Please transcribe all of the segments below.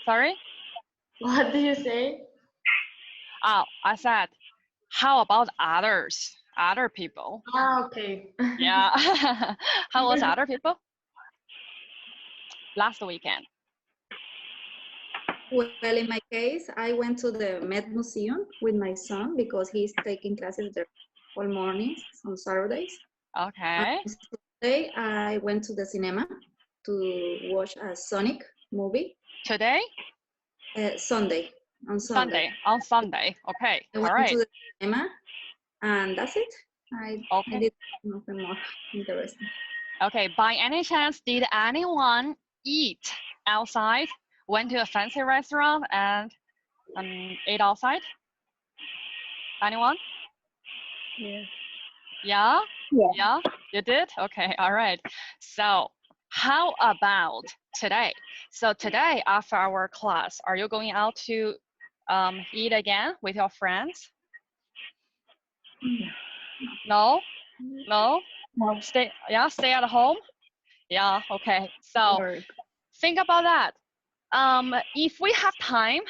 Sorry? What do you say? Oh, I said, how about others? Other people? Ah, okay. Yeah. How was other people? Last weekend. Well, in my case, I went to the Met Museum with my son because he's taking classes there all mornings on Saturdays. Okay. And Sunday, I went to the cinema to watch a Sonic movie. Today? Sunday, on Sunday. On Sunday. Okay. I All went right. to the cinema, and that's it. I Okay. did nothing more interesting. Okay. By any chance, did anyone eat outside? Went to a fancy restaurant and ate outside? Anyone? Yes. Yeah? Yeah. Yeah? You did? Okay. All right. So how about today? So today after our class, are you going out to eat again with your friends? No? No? No. Stay at home? Yeah, okay. So Work. think about that. If we have time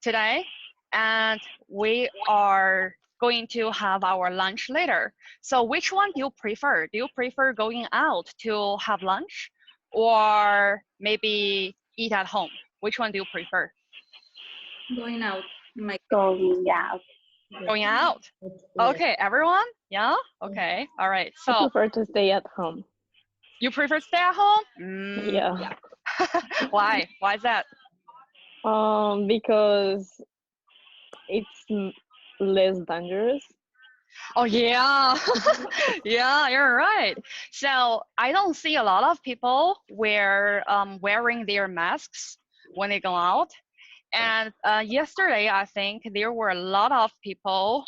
today and we are going to have our lunch later, so which one do you prefer? Do you prefer going out to have lunch or maybe eat at home? Which one do you prefer? Going out. Going out. Going out. Okay, everyone? Yeah? Okay, all right. I So prefer to stay at home. you prefer stay at home? Yeah. Why? Why is that? Because it's less dangerous. Oh yeah, yeah, you're right. So I don't see a lot of people wearing their masks when they go out. And yesterday, I think there were a lot of people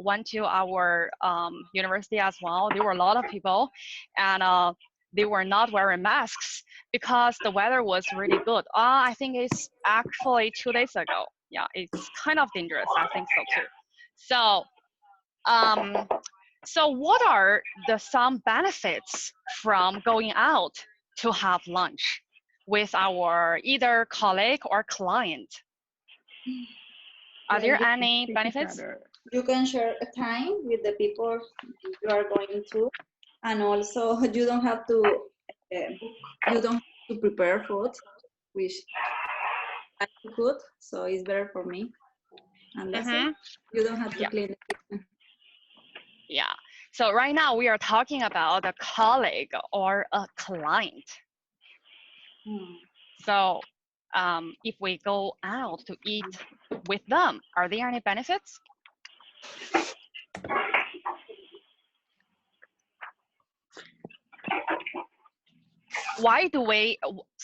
went to our university as well. There were a lot of people, and they were not wearing masks because the weather was really good. I think it's actually 2 days ago. Yeah, it's kind of dangerous. I think so too. So. So what are some benefits from going out to have lunch with our either colleague or client? Are there any benefits? You can share a time with the people you are going to, and also you don't have to prepare food, which I could, so it's better for me. And that's it. You don't have to clean the kitchen. Yeah. So right now we are talking about a colleague or a client. So if we go out to eat with them, are there any benefits?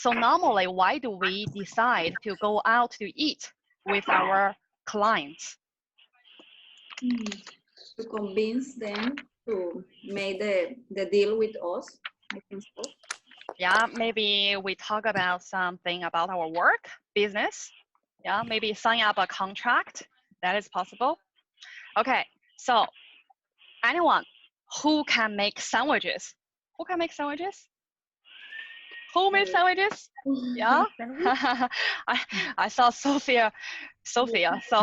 Normally, why do we decide to go out to eat with our clients? To convince them to make the deal with us, I think so. Yeah, maybe we talk about something about our work, business. Yeah, maybe sign up a contract. That is possible. Okay, so anyone who can make sandwiches? Who can make sandwiches? Who makes sandwiches? Yeah, I saw Sophia. So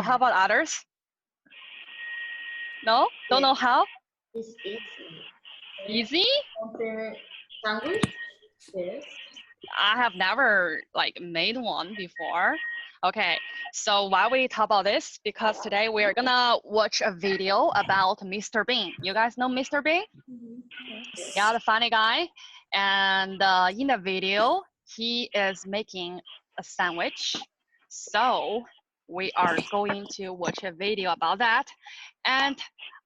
how about others? No, don't know how. It's easy. Easy? Sandwich? Yes. I have never made one before. Okay, so why we talk about this? Because today we're gonna watch a video about Mr. Bean. You guys know Mr. Bean? Yeah, the funny guy. And in the video, he is making a sandwich. So we are going to watch a video about that. And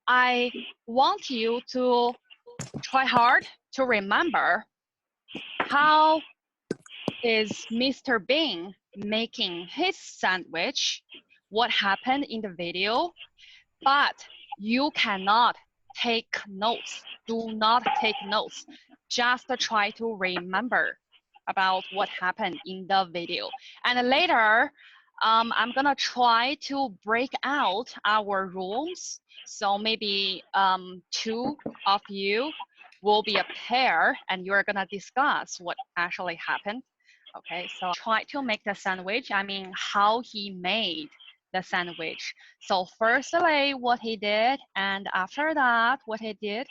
I want you to try hard to remember how is Mr. Bean making his sandwich, what happened in the video, but you cannot take notes. Do not take notes. Just try to remember about what happened in the video. And later, I'm gonna try to break out our rooms. So maybe 2 of you will be a pair and you're gonna discuss what actually happened. Okay, so try to make the sandwich. I mean, how he made the sandwich. So firstly, what he did, and after that, what he did.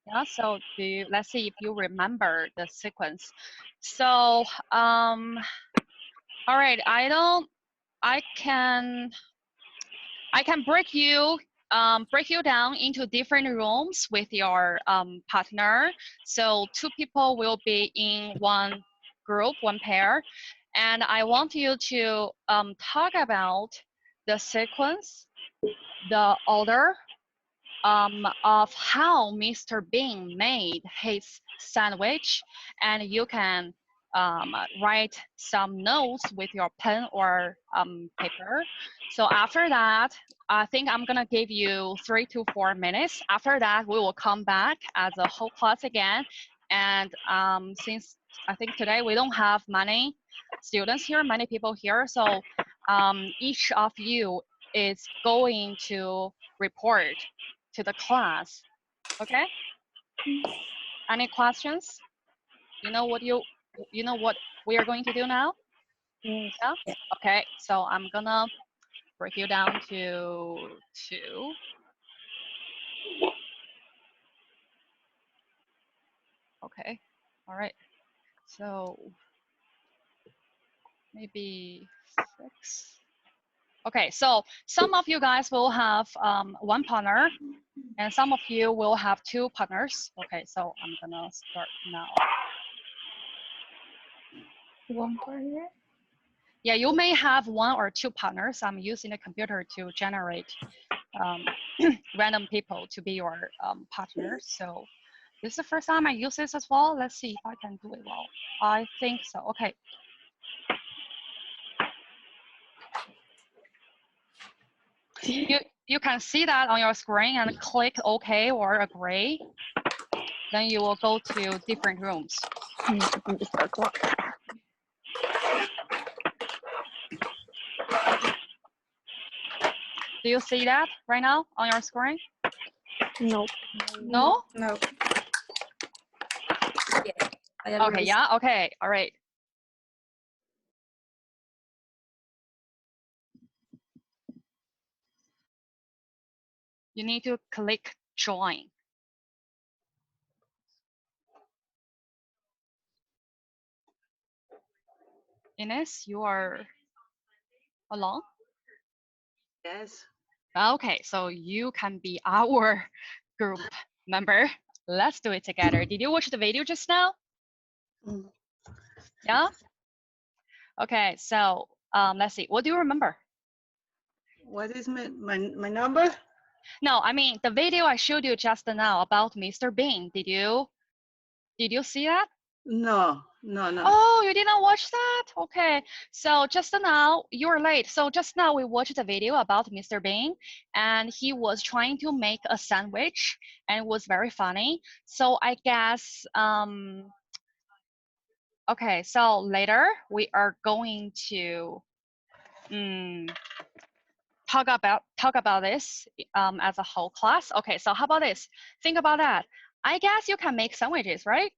Yeah, so let's see if you remember the sequence. So, all right, I can break you down into different rooms with your partner. So 2 people will be in one group, one pair, and I want you to talk about the sequence, the order of how Mr. Bean made his sandwich, and you can write some notes with your pen or paper. So after that, I think I'm gonna give you 3 to 4 minutes. After that, we will come back as a whole class again. And since I think today we don't have many students here, many people here, so each of you is going to report to the class. Okay? Any questions? You know what we are going to do now? Yes. Yeah? Okay, so I'm gonna break you down to 2. Okay, all right. So maybe 6. Okay, so some of you guys will have 1 partner, and some of you will have 2 partners. Okay, so I'm gonna start now. One partner? Yeah, you may have 1 or 2 partners. I'm using the computer to generate random people to be your partners. So this is the first time I use this as well. Let's see if I can do it well. I think so. Okay. You can see that on your screen and click OK or agree. Then you will go to different rooms. Do you see that right now on your screen? No. No? No. Yeah. Okay, yeah, okay, all right. You need to click join. Ines, you are alone? Yes. Okay, so you can be our group member. Let's do it together. Did you watch the video just now? Mm. Yeah? Okay, so let's see. What do you remember? What is my number? No, I mean the video I showed you just now about Mr. Bean. Did you see that? No. Oh, you didn't watch that? Okay. So just now, you're late. So just now we watched a video about Mr. Bean, and he was trying to make a sandwich, and it was very funny. So I guess, okay, so later we are going to talk about this as a whole class. Okay, so how about this? Think about that. I guess you can make sandwiches, right?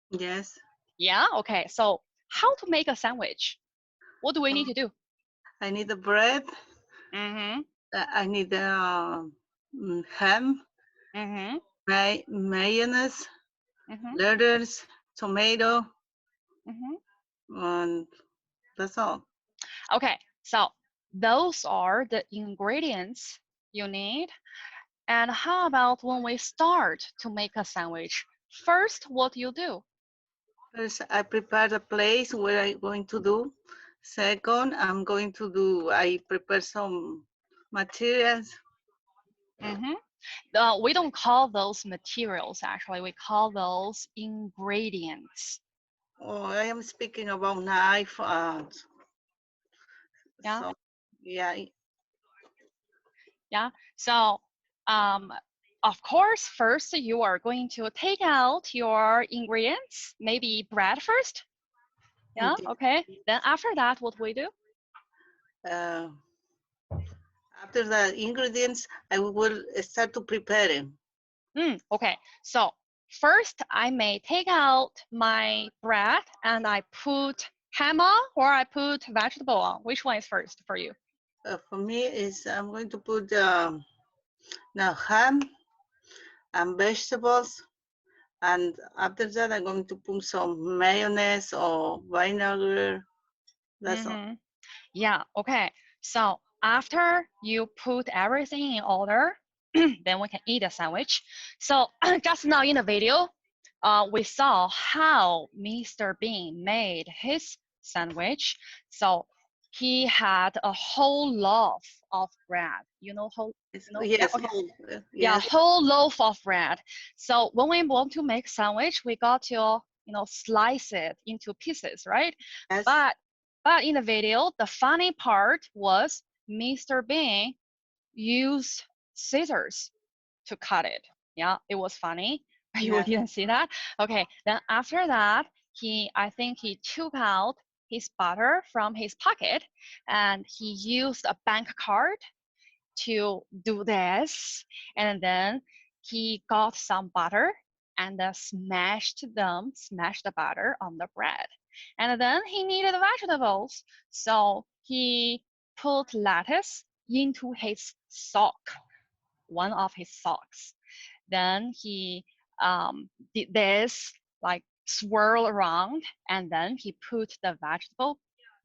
Yes. Yeah, okay. So how to make a sandwich? What do we need to do? I need the bread. Mm-hmm. I need the ham, Mm-hmm. mayonnaise, Mm-hmm. lettuce, tomato, Mm-hmm. and that's all. Okay, so those are the ingredients you need. And how about when we start to make a sandwich? First, what do you do? First, I prepare the place where I'm going to do. Second, I prepare some materials. Mm-hmm. We don't call those materials, actually. We call those ingredients. Oh, I am speaking about knife. Yeah. So, yeah. Yeah. So, of course, first you are going to take out your ingredients, maybe bread first. Yeah. Okay. Then after that, what we do? After the ingredients, I will start to prepare them. Okay. So first, I may take out my bread and I put ham on or I put vegetable on? Which one is first for you? For me, is I'm going to put now ham and vegetables, and after that I'm going to put some mayonnaise or vinegar. That's all. Yeah, okay. So after you put everything in order, then we can eat a sandwich. So just now in the video, we saw how Mr. Bean made his sandwich. So he had a whole loaf of bread. You know, whole, Yes, you know? yes, Yeah, okay. Yeah, yes. whole loaf of bread. So when we want to make sandwich, we got to, slice it into pieces, right? Yes. But in the video, the funny part was Mr. Bean used scissors to cut it. Yeah, it was funny. You Yeah. didn't see that? Okay, then after that, I think he took out his butter from his pocket and he used a bank card to do this. And then he got some butter and smashed the butter on the bread. And then he needed vegetables. So he put lettuce into his sock, one of his socks. Then he did this, like swirl around, and then he put the vegetable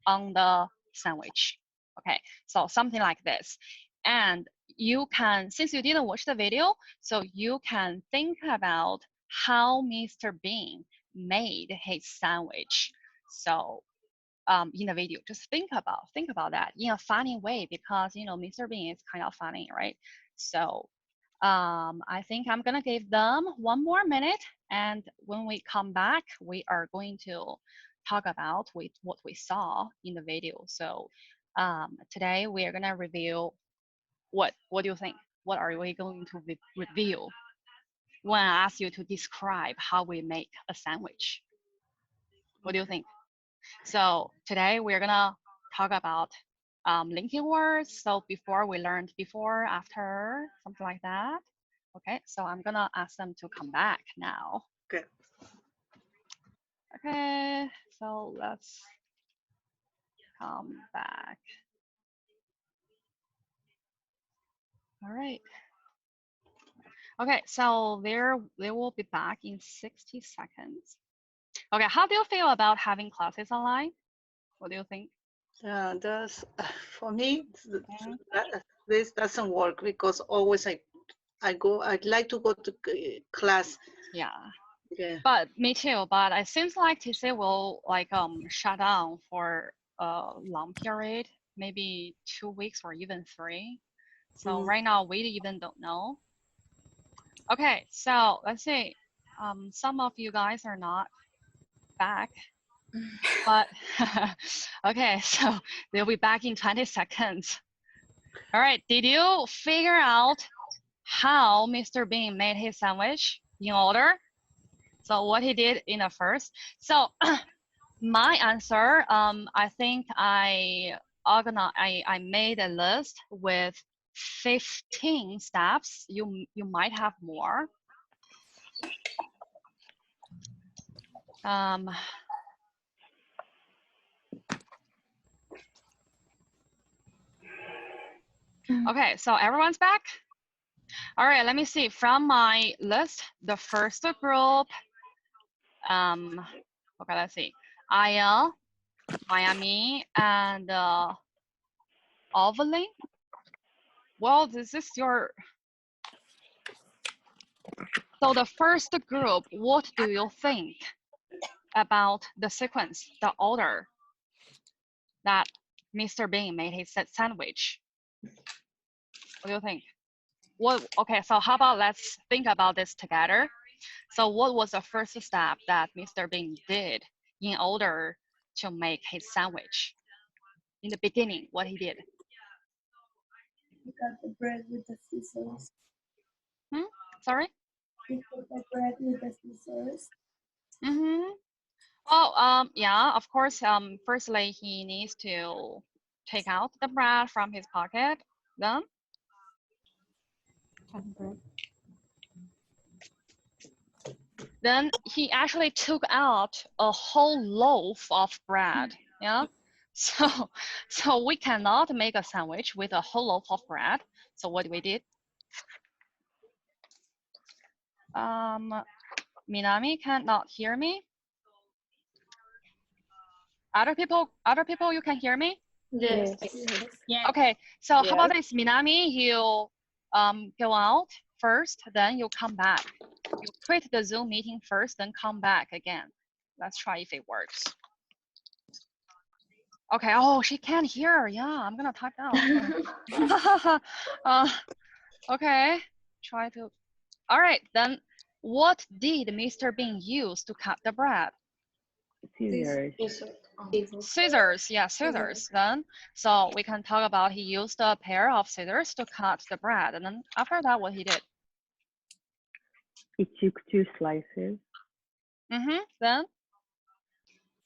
on the sandwich. Okay, so something like this. And you can, since you didn't watch the video, so you can think about how Mr. Bean made his sandwich. So in the video, just think about that in a funny way, because Mr. Bean is kind of funny, right? So I think I'm gonna give them 1 more minute, and when we come back, we are going to talk about what we saw in the video. So today we are gonna review what do you think? What are we going to review when I ask you to describe how we make a sandwich? What do you think? So today we're gonna talk about linking words. So before we learned before, after, something like that. Okay, so I'm gonna ask them to come back now. Okay. Okay, so let's come back. All right. Okay, so they will be back in 60 seconds. Okay, how do you feel about having classes online? What do you think? That's for me. This doesn't work because always I'd like to go to class. Yeah. Yeah. But me too. But it seems like TC will shut down for a long period, maybe 2 weeks or even 3. So right now we even don't know. Okay, so let's see. Some of you guys are not back, but okay, so they'll be back in 20 seconds. All right, did you figure out how Mr. Bean made his sandwich in order? So what he did in the first. So my answer, I think I made a list with 15 steps. You might have more. Okay, so everyone's back. All right, let me see. From my list, the first group, okay, let's see. Aya, Miami, and Ovalin. Well, this is your. So the first group, what do you think about the sequence, the order that Mr. Bean made his sandwich? What do you think? Okay, so how about let's think about this together. So what was the first step that Mr. Bean did in order to make his sandwich? In the beginning, what he did? He cut the bread with the scissors. Sorry? He cut the bread with the scissors. Well, yeah, of course, firstly, he needs to take out the bread from his pocket, then then he actually took out a whole loaf of bread. Yeah. So we cannot make a sandwich with a whole loaf of bread. So what we did? Minami cannot hear me. Other people, you can hear me? Yes. Yes. Okay, so how about this, Minami? You go out first, then you come back. You quit the Zoom meeting first, then come back again. Let's try if it works. Okay, oh, she can't hear. Yeah, I'm gonna type out. Okay, try to. All right, then what did Mr. Bean use to cut the bread? Scissors. Scissors, yeah, scissors. Then, so we can talk about he used a pair of scissors to cut the bread. And then after that, what he did? He took 2 slices Then?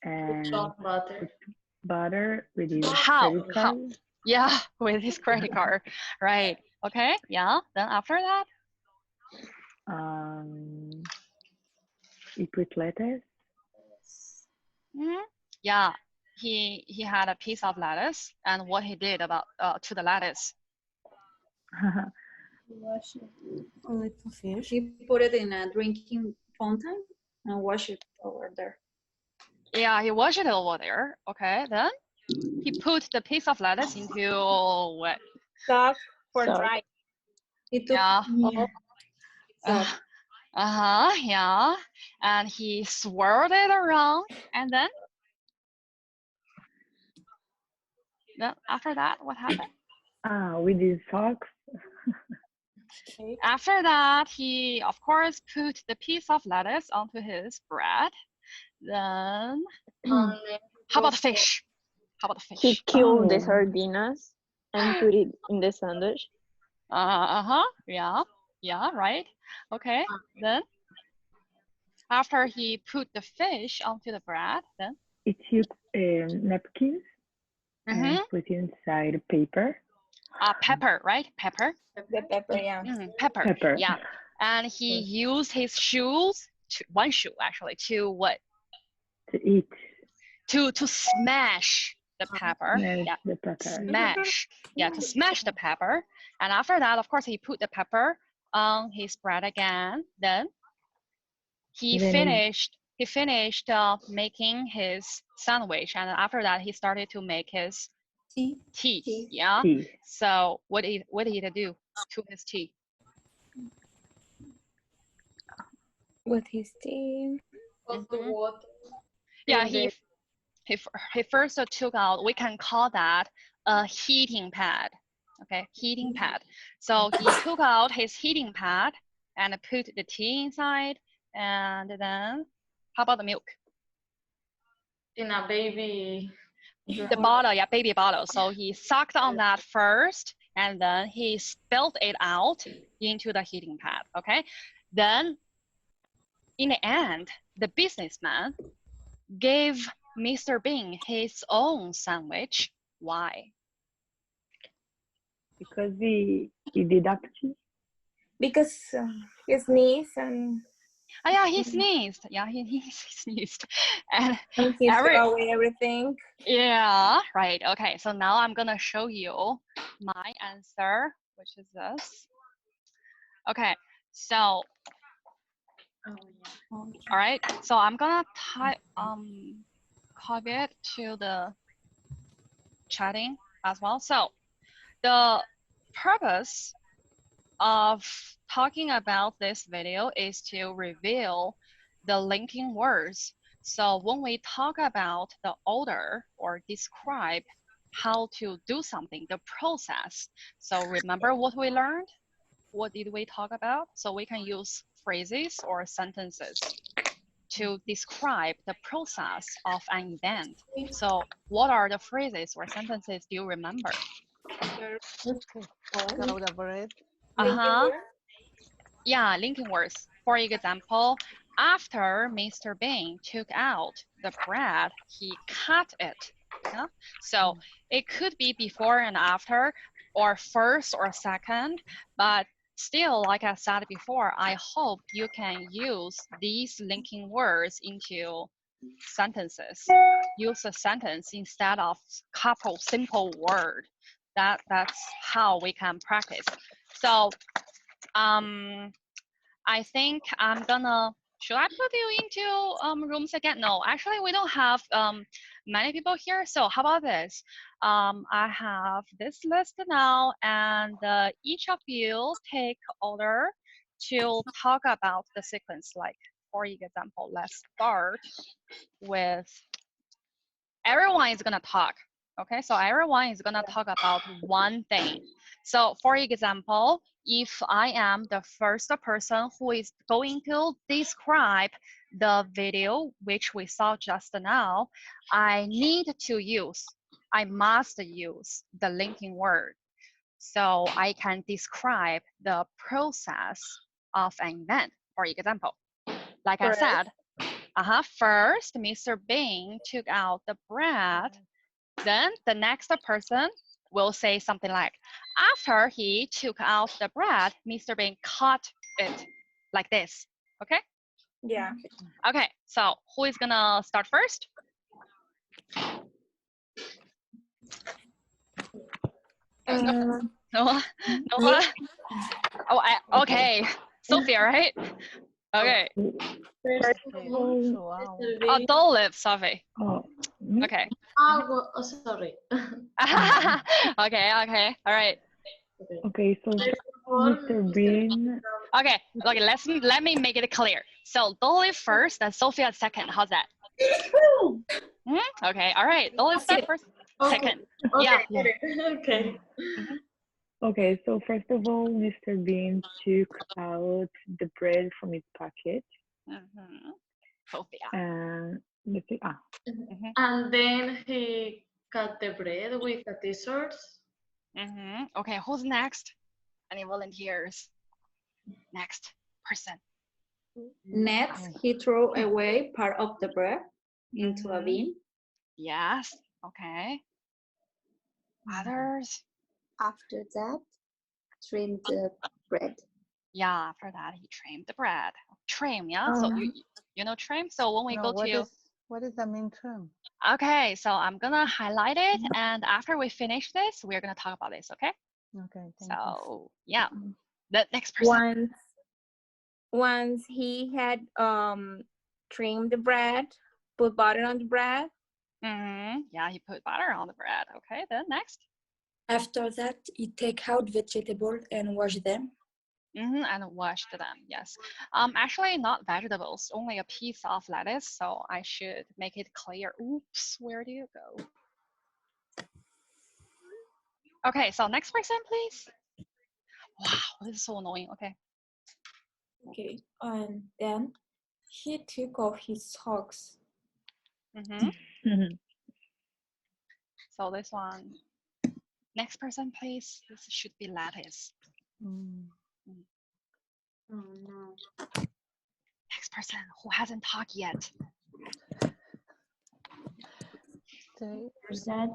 and put butter with his How? credit card. Yeah, with his credit card. Right. Okay. Yeah. Then after that? He put lettuce. Yeah. He had a piece of lettuce, and what he did about to the lettuce? Wash it. A little fish. He put it in a drinking fountain and wash it over there. Yeah, he washed it over there. Okay. Then he put the piece of lettuce into what? Sock for dry. He took Yeah. sock. Yeah. And he swirled it around, and then after that, what happened? With his socks. After that, he, of course, put the piece of lettuce onto his bread. Then, how about the fish? How about the fish? He killed the sardinas and put it in the sandwich. Yeah, right. Okay, then, after he put the fish onto the bread, then? He took napkins and put inside paper. Pepper, right? Pepper. The pepper, yeah. Pepper. Yeah. And he used his shoes, one shoe actually, to what? To eat. To smash the pepper. Smash the pepper. Smash. Yeah, to smash the pepper. And after that, of course, he put the pepper on his bread again. Then he finished making his sandwich, and after that, he started to make his tea. Yeah. Tea. So what did he do to his tea? With his tea. Yeah, he first took out, we can call that a heating pad. Okay, heating pad. So he took out his heating pad and put the tea inside, and then how about the milk? In a baby. The bottle, yeah, baby bottle. So he sucked on that first, and then he spilled it out into the heating pad. Okay, then in the end, the businessman gave Mr. Bean his own sandwich. Why? Because he deducted. Because he sneezed and Yeah, he sneezed. Yeah, he sneezed. And he threw away everything. Yeah, right. Okay, so now I'm gonna show you my answer, which is this. Okay, so all right, so I'm gonna type copy it to the chatting as well. So the purpose of talking about this video is to reveal the linking words. So when we talk about the order or describe how to do something, the process. So remember what we learned? What did we talk about? So we can use phrases or sentences to describe the process of an event. So what are the phrases or sentences do you remember? Yeah, linking words. For example, after Mr. Bean took out the bread, he cut it. Yeah? So it could be before and after, or first or second, but still, like I said before, I hope you can use these linking words into sentences. Use a sentence instead of couple simple word. That's how we can practice. So I think I'm gonna, should I put you into rooms again? No, actually we don't have many people here. So how about this? I have this list now, and each of you take order to talk about the sequence. Like for example, let's start with, everyone is gonna talk. Okay, so everyone is gonna talk about one thing. So for example, if I am the first person who is going to describe the video which we saw just now, I must use the linking word. So I can describe the process of an event, for example. Like I said, first, Mr. Bean took out the bread. Then the next person will say something like, after he took out the bread, Mr. Bean cut it like this. Okay? Yeah. Okay, so who is gonna start first? Noah? Oh, okay. Sophia, right? Okay. First of all, Oh, don't live, Sophie. Oh, Okay. Oh, sorry. Okay, all right. okay, so Mr. Bean, Okay, let me make it clear. So Dolly first and Sophia second. How's that? Okay, all right. Dolly start first, second. Yeah. Okay. okay, so first of all, Mr. Bean took out the bread from his pocket. Sophia. And let's see, And then he cut the bread with the scissors. Okay, who's next? Any volunteers? Next person. Next, he threw away part of the bread into a bin. Yes. Okay. Others? after that, trim the bread. Yeah, after that he trimmed the bread. Trim, yeah. So you know trim. So when we go to what does that mean, trim? okay, so I'm gonna highlight it, and after we finish this, we're gonna talk about this. Okay. Okay. So yeah, the next person. Once he had trimmed the bread, put butter on the bread. Yeah, he put butter on the bread. Okay, then next. After that, he take out vegetables and wash them. And washed them. Yes. Actually, not vegetables. Only a piece of lettuce. So I should make it clear. Oops. Where do you go? Okay. So next person, please. Wow, this is so annoying. Okay. Okay, and then he took off his socks. So this one. Next person, please. This should be lettuce. Oh no. Next person who hasn't talked yet. That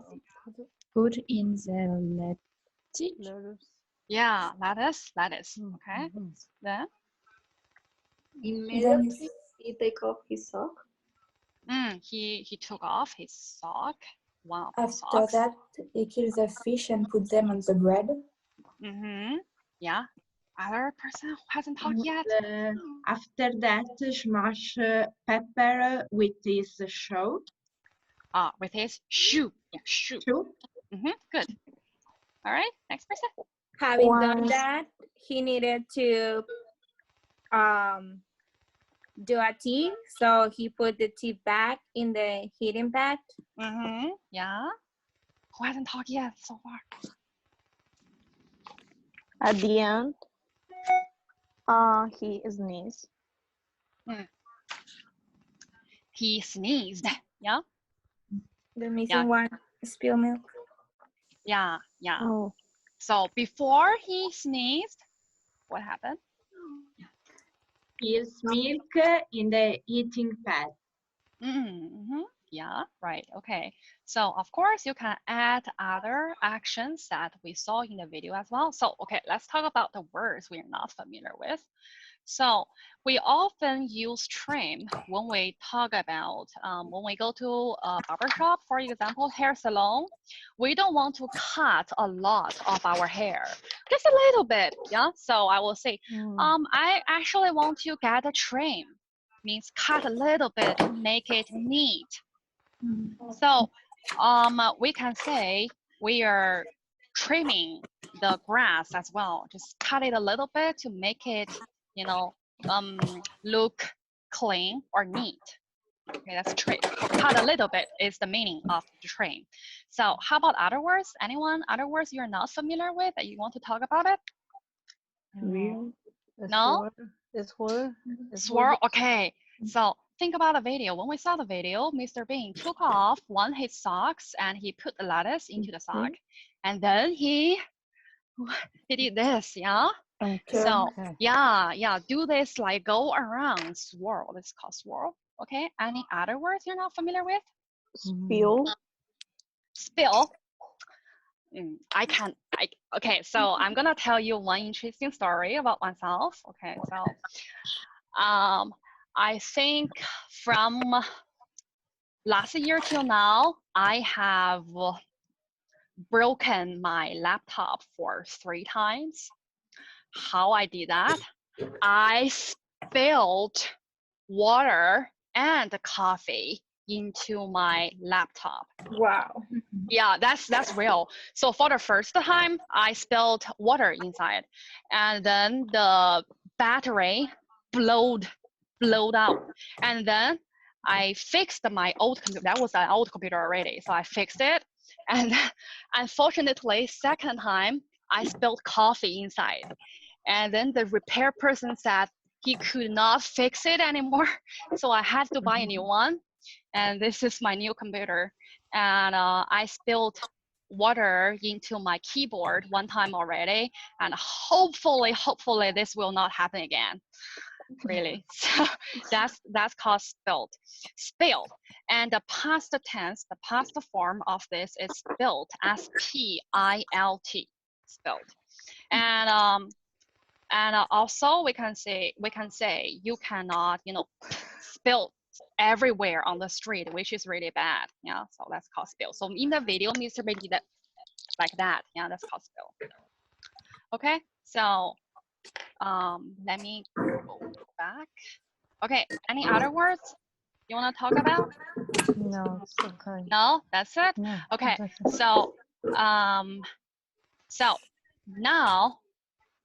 put in the lettuce. Yeah, lettuce. Okay. Then. Immediately, he take off his sock. He took off his sock. One of his After socks. that, he killed the fish and put them on the bread. Yeah. Other person who hasn't talked yet. After that, smash pepper with his shoe. With his shoe. Yeah, shoe. Good. All right. Next person. Having done that, he needed to do a tea. So he put the tea back in the heating pad. Yeah. Who hasn't talked yet so far? At the end, he sneezed. He sneezed. Yeah. The missing one, spill milk. Yeah. Oh. So before he sneezed, what happened? His milk in the eating pad. Yeah, right. Okay. So of course you can add other actions that we saw in the video as well. So okay, let's talk about the words we're not familiar with. So we often use trim when we talk about, when we go to a barber shop, for example, hair salon, we don't want to cut a lot of our hair, just a little bit, yeah? So I will say, I actually want to get a trim, means cut a little bit to make it neat. So we can say we are trimming the grass as well. Just cut it a little bit to make it, you know, look clean or neat. Okay, that's trim. Cut a little bit is the meaning of the trim. So how about other words? Anyone, other words you're not familiar with that you want to talk about it? Real. No? Swirl. Swirl, okay. So think about the video. When we saw the video, Mr. Bean took off one of his socks and he put the lettuce into the sock. And then he did this, yeah? So yeah, do this like go around, swirl. This is called swirl. Okay, any other words you're not familiar with? Spill. Spill. Okay, so I'm gonna tell you one interesting story about myself. Okay, so I think from last year till now, I have broken my laptop for 3 times. How I did that? I spilled water and coffee into my laptop. Wow. Yeah, that's real. So for the first time, I spilled water inside, and then the battery blowed out, and then I fixed my old computer. That was an old computer already, so I fixed it, and unfortunately, second time I spilled coffee inside, and then the repair person said he could not fix it anymore, so I had to buy a new one. And this is my new computer. And I spilled water into my keyboard one time already. And hopefully this will not happen again. Really. So that's called spilled. Spilled. And the past tense, the past form of this is spilled, S-P-I-L-T, spilled. And also we can say you cannot, spill everywhere on the street, which is really bad. Yeah, so that's called spill. So in the video, Mr. B did that like that. Yeah, that's called spill. Okay, so let me go back. Okay, any other words you want to talk about? No, it's okay. No, that's it. No, okay, so so now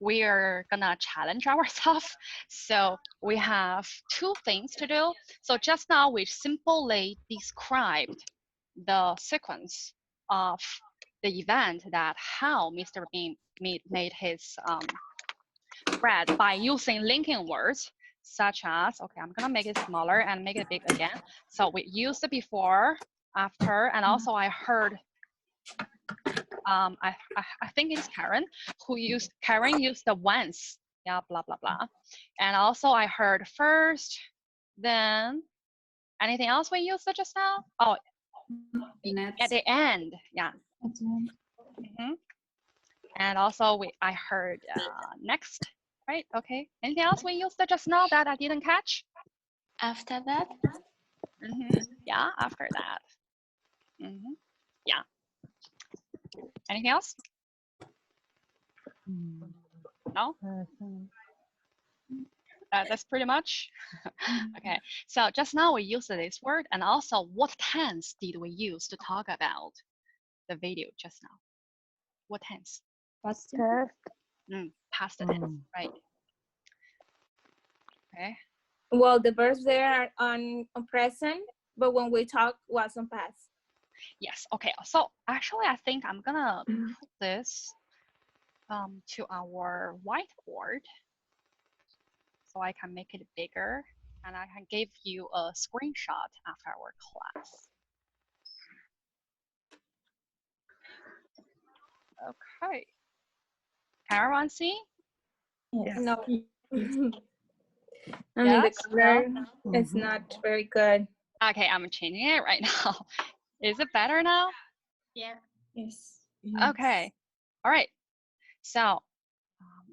we're gonna challenge ourselves. So we have 2 things to do. So just now we simply described the sequence of the event that how Mr. Bean made his bread by using linking words such as, okay, I'm gonna make it smaller and make it big again. So we used the before, after, and also I heard I think it's Karen used the once, yeah, blah blah blah, and also I heard first, then anything else we used just now? Oh, at the end, yeah. And also I heard next, right? Okay. Anything else we used just now that I didn't catch? After that? Yeah, after that. Yeah. Anything else? No? That's pretty much. Okay, so just now we used this word, and also what tense did we use to talk about the video just now? What tense? Past tense. Past tense, right? Okay. Well, the verbs there are on present, but when we talk was on past. Yes, okay, so actually I think I'm gonna put this to our whiteboard so I can make it bigger and I can give you a screenshot after our class. Okay. Can everyone see? Yes. No. I mean, Yes? the color is not very good. Okay, I'm changing it right now. Is it better now? Yeah. Yes. Okay. All right. So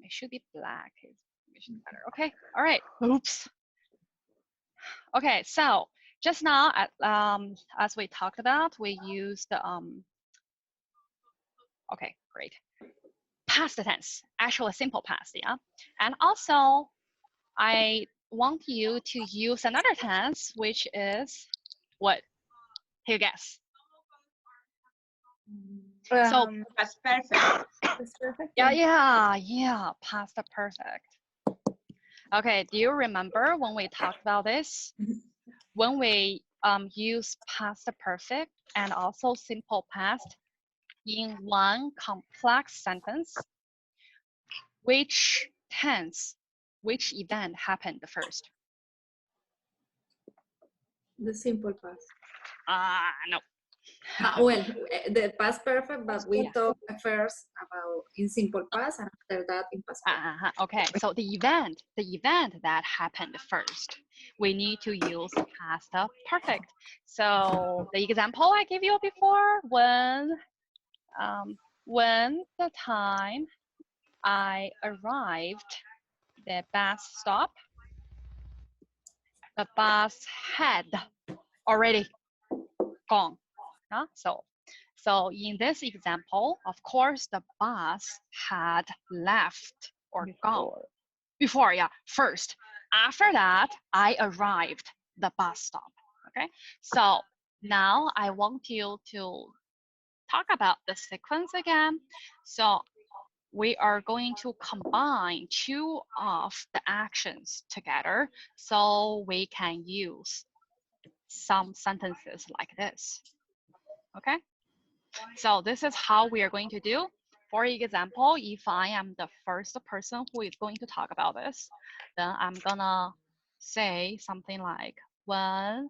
it should be black. It should be better. Okay. All right. Oops. Okay. So just now, as we talked about, we used okay, great. Past tense, actual simple past, yeah. And also, I want you to use another tense, which is what? Can you guess? So Past perfect. That's perfect. yeah, past perfect. Okay, do you remember when we talked about this? When we use past perfect and also simple past in one complex sentence, which tense, which event happened first? The simple past. No. Well, the past perfect, but we Yes. talk first about in simple past and after that in past perfect. Okay, so the event that happened first, we need to use past perfect. So the example I gave you before, when the time I arrived the bus stop, the bus had already gone. So in this example, of course, the bus had left or gone before, yeah, first. After that, I arrived the bus stop. Okay, so now I want you to talk about the sequence again. So we are going to combine two of the actions together so we can use some sentences like this. Okay, so this is how we are going to do. For example, if I am the first person who is going to talk about this, then I'm gonna say something like, when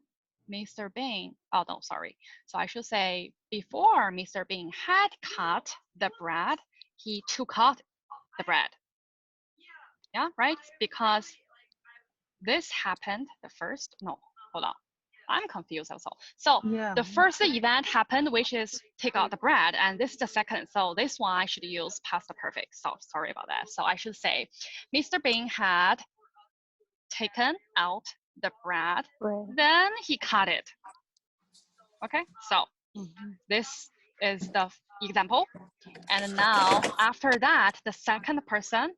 Mr. Bean, oh no, sorry. So I should say, before Mr. Bean had cut the bread, he took out the bread. Yeah, right? Because this happened the first, no, hold on. I'm confused also. So Yeah. the first event happened, which is take out the bread, and this is the second. So this one I should use past perfect. So sorry about that. So I should say, Mr. Bean had taken out the bread, then he cut it. Okay, so this is the example. And now after that, the second person,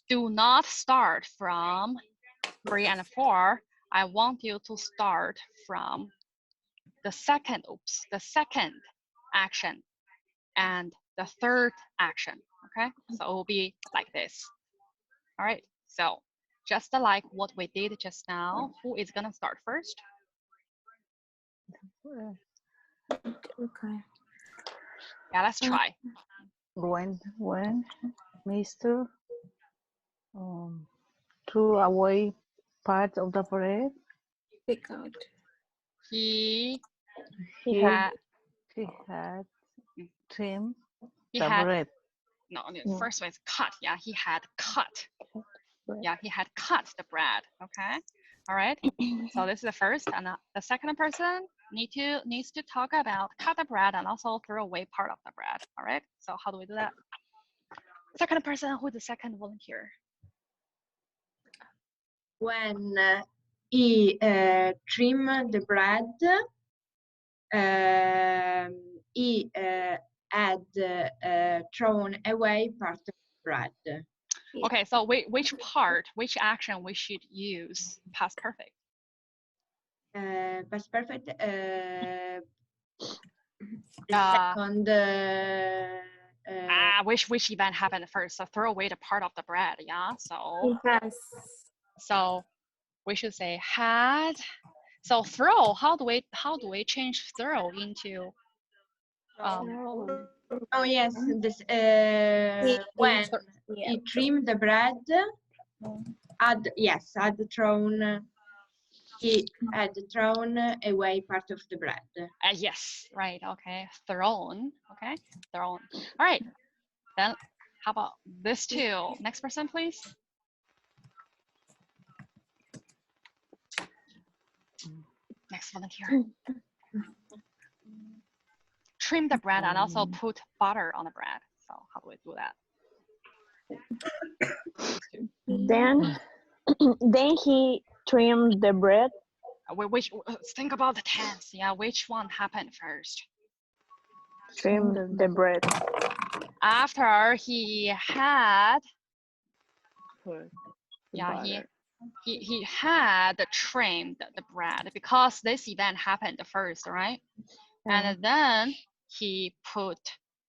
do not start from 3 and 4. I want you to start from the second action and the third action. Okay, so it will be like this. All right, so just like what we did just now, who is gonna start first? Okay. Yeah, let's try. When Mr. threw away part of the bread, Pick out. He had trimmed the bread. No, first one is cut. Yeah, he had cut. Yeah, he had cut the bread. Okay, all right. So this is the first, and the second person needs to talk about cut the bread and also throw away part of the bread. All right. So how do we do that? Second person, who is the second volunteer? When he trimmed the bread, he had thrown away part of the bread. Okay, so which part, which action we should use past perfect? Past perfect. Second. Which event happened first? So throw away the part of the bread. Yeah. So. Yes. So we should say had. So throw. How do we change throw into? Oh yes, this when he trimmed the bread, had thrown. He had thrown away part of the bread. Yes, right. Okay, thrown. Okay, thrown. All right. Then how about this too? Next person, please. Next volunteer. Trim the bread and also put butter on the bread. So how do we do that? Then, then he trimmed the bread. Which think about the tense. Yeah, which one happened first? Trimmed the bread. After he had, yeah, he had trimmed the bread because this event happened first, right? And then he put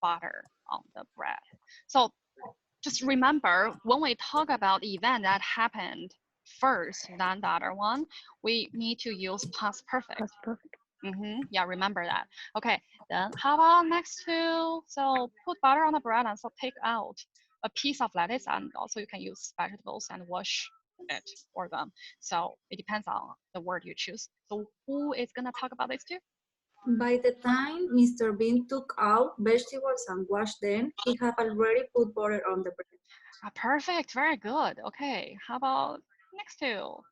butter on the bread. So just remember, when we talk about event that happened first than the other one, we need to use past perfect. Past perfect. Yeah, remember that. Okay, then how about next two? So put butter on the bread and so take out a piece of lettuce, and also you can use vegetables and wash it or them. So it depends on the word you choose. So who is gonna talk about this too? By the time Mr. Bean took out vegetables and washed them, he had already put butter on the bread. Perfect, very good. Okay, how about next two?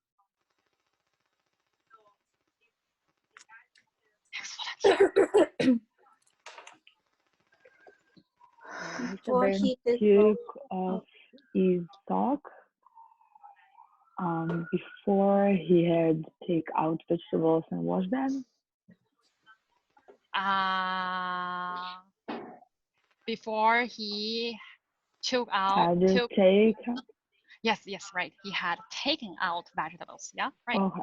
Mr. Bean took off his sock before he had take out vegetables and wash them. Before he took out. Yes, right. He had taken out vegetables. Yeah, right. Okay.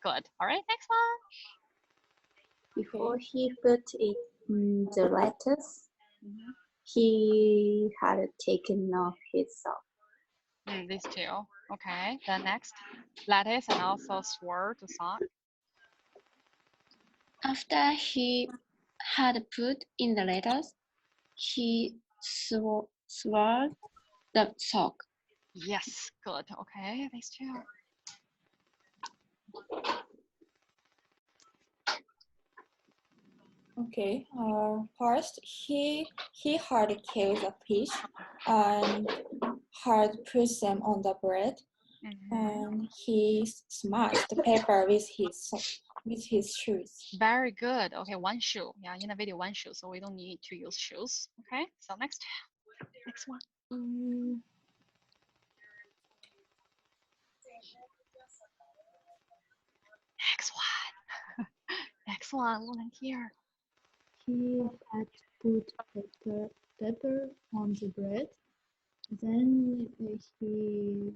Good. All right, next one. Before he put it in the lettuce, he had taken off his sock. These two. Okay, then next. Lettuce and also swirl the sock. After he had put in the lettuce, he swirled the sock. Yes, good. Okay, these two. Okay. First, he had killed a fish and had put them on the bread, and he smashed the pepper with his shoes. Very good. Okay, one shoe. Yeah, in the video, one shoe. So we don't need to use shoes. Okay. So next one. Next one. Next one. Volunteer. He had put pepper on the bread. Then he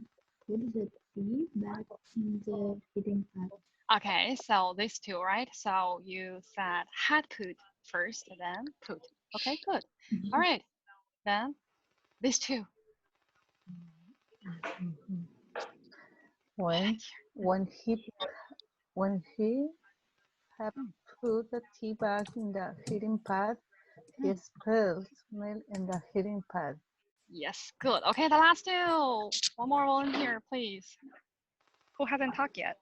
put the tea back in the heating pad. Okay, so these two, right? So you said had put first, then put. Okay, good. All right, then these two. When he had put the tea bag in the heating pad, he spilled milk in the heating pad. Yes, good. Okay, the last two. One more volunteer, please. Who hasn't talked yet?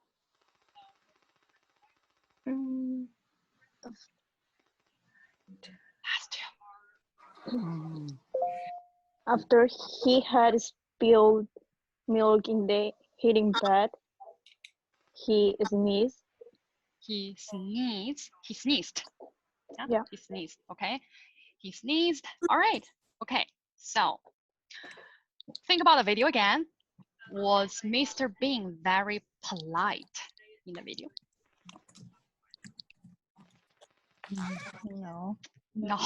Last two. After he had spilled milk in the heating pad, he sneezed. He sneezed. He sneezed. Yeah. He sneezed. Okay. He sneezed. All right. Okay. So think about the video again. Was Mr. Bean very polite in the video? No. No.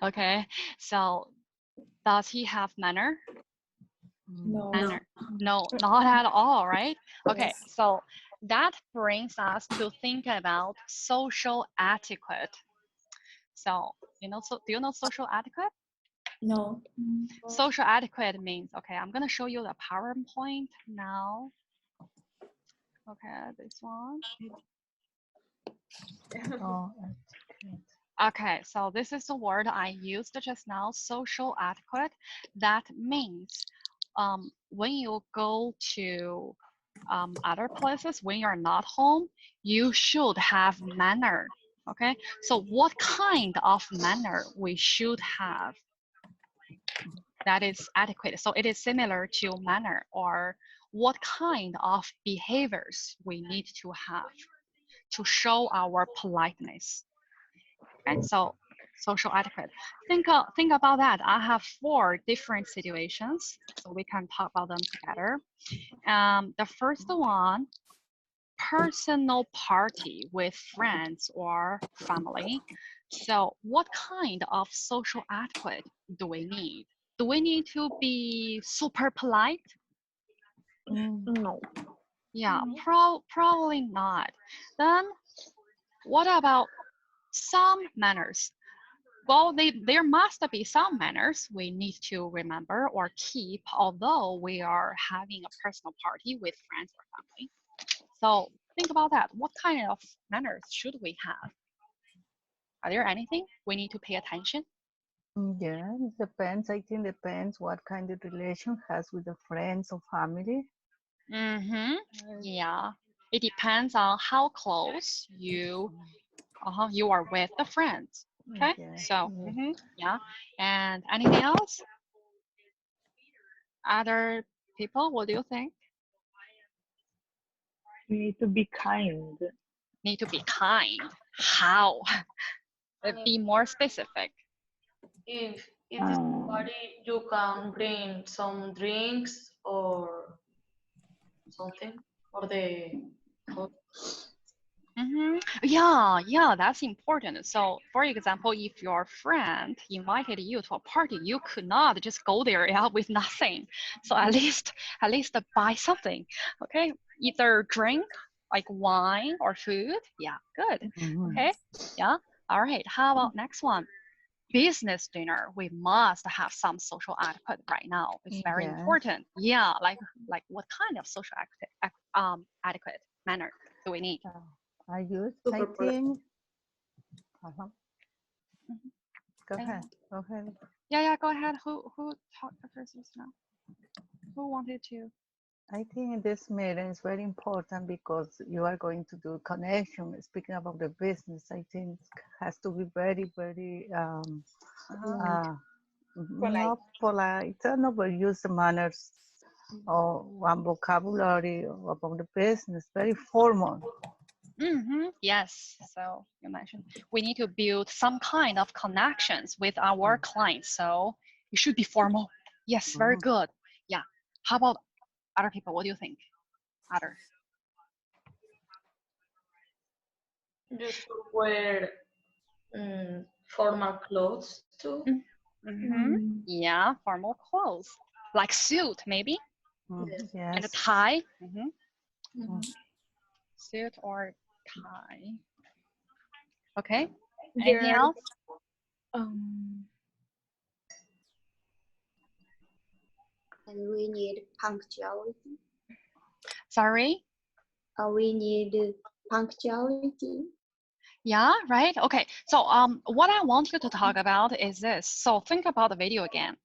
Okay. So does he have manner? No. Manner. No, not at all, right? Okay, Yes. so that brings us to think about social etiquette. So, do you know social etiquette? No. Social etiquette means, okay, I'm gonna show you the PowerPoint now. Okay, this one. Oh, okay, so this is the word I used just now, social etiquette. That means when you go to other places, when you're not home, you should have manner. Okay, so what kind of manner we should have? That is adequate. So it is similar to manner or what kind of behaviors we need to have to show our politeness. Okay, so social etiquette. Think about that. I have 4 different situations, so we can talk about them together. The first one, personal party with friends or family. So what kind of social etiquette do we need? Do we need to be super polite? No. Yeah, probably not. Then what about some manners? Well, there must be some manners we need to remember or keep, although we are having a personal party with friends or family. So think about that. What kind of manners should we have? Are there anything we need to pay attention? Yeah, it depends. I think depends what kind of relation has with the friends or family. Yeah, it depends on how close you are with the friends. Okay, Yeah. so yeah. And anything else? Other people, what do you think? We need to be kind. Need to be kind. How? Be more specific. If it is a party, you can bring some drinks or something for the food. Yeah, that's important. So, for example, if your friend invited you to a party, you could not just go there with nothing. So at least buy something. Okay, either drink like wine or food. Yeah, good. Okay, yeah. All right. How about next one? Business dinner. We must have some social etiquette right now. It's very important. Yeah, like what kind of social etiquette manner do we need? I think. Go ahead. Go ahead. Yeah, go ahead. Who talked first just now? Who wanted to? I think this meeting is very important because you are going to do connection. Speaking about the business, I think has to be very, very not polite. I don't know, but use the manners or one vocabulary about the business. Very formal. Yes. So you mentioned we need to build some kind of connections with our clients. So it should be formal. Yes, very good. Yeah. How about other people? What do you think? Other. You should wear formal clothes too. Yeah, formal clothes like suit maybe. Yes. And a tie. Suit or tie. Okay. Anything else? And we need punctuality. Sorry? We need punctuality. Yeah, right. Okay. So what I want you to talk about is this. So think about the video again.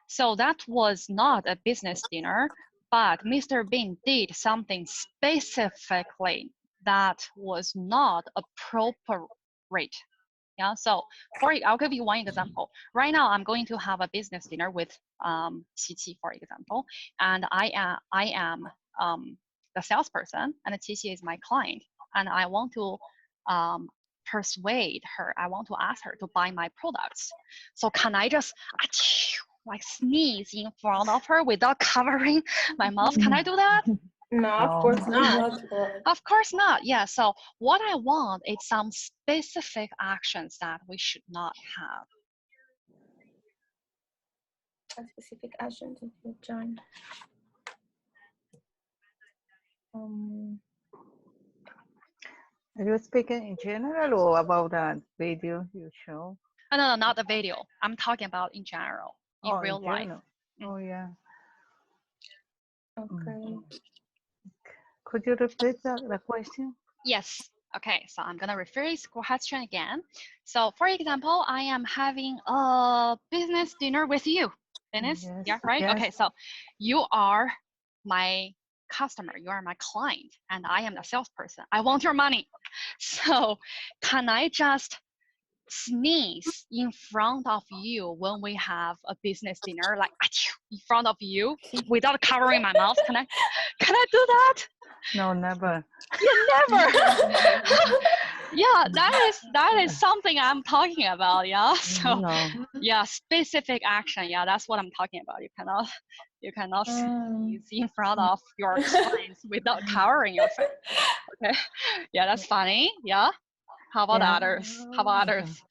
So that was not a business dinner, but Mr. Bean did something specifically that was not appropriate. Yeah. So I'll give you one example. Right now, I'm going to have a business dinner with Qiqi, for example, and I am the salesperson, and Qiqi is my client, and I want to persuade her. I want to ask her to buy my products. So can I just like sneeze in front of her without covering my mouth? Can I do that? No, of course not. Of course not. Yeah. So what I want is some specific actions that we should not have. A specific action to join. Are you speaking in general or about that video you show? No, not the video. I'm talking about in general, in real life. Oh, yeah. Okay. Could you repeat the question? Yes. Okay, so I'm gonna rephrase the question again. So for example, I am having a business dinner with you, Dennis. Yes. Yeah, right? Yes. Okay, so you are my customer, you are my client, and I am the salesperson. I want your money. So can I just sneeze in front of you when we have a business dinner, like in front of you without covering my mouth? Can I? Can I do that? No, never. You never. Yeah, that is something I'm talking about. Yeah. So No. yeah, specific action. Yeah, that's what I'm talking about. You cannot sneeze in front of your clients without covering your face. Okay. Yeah, that's funny. Yeah. How about others? How about others?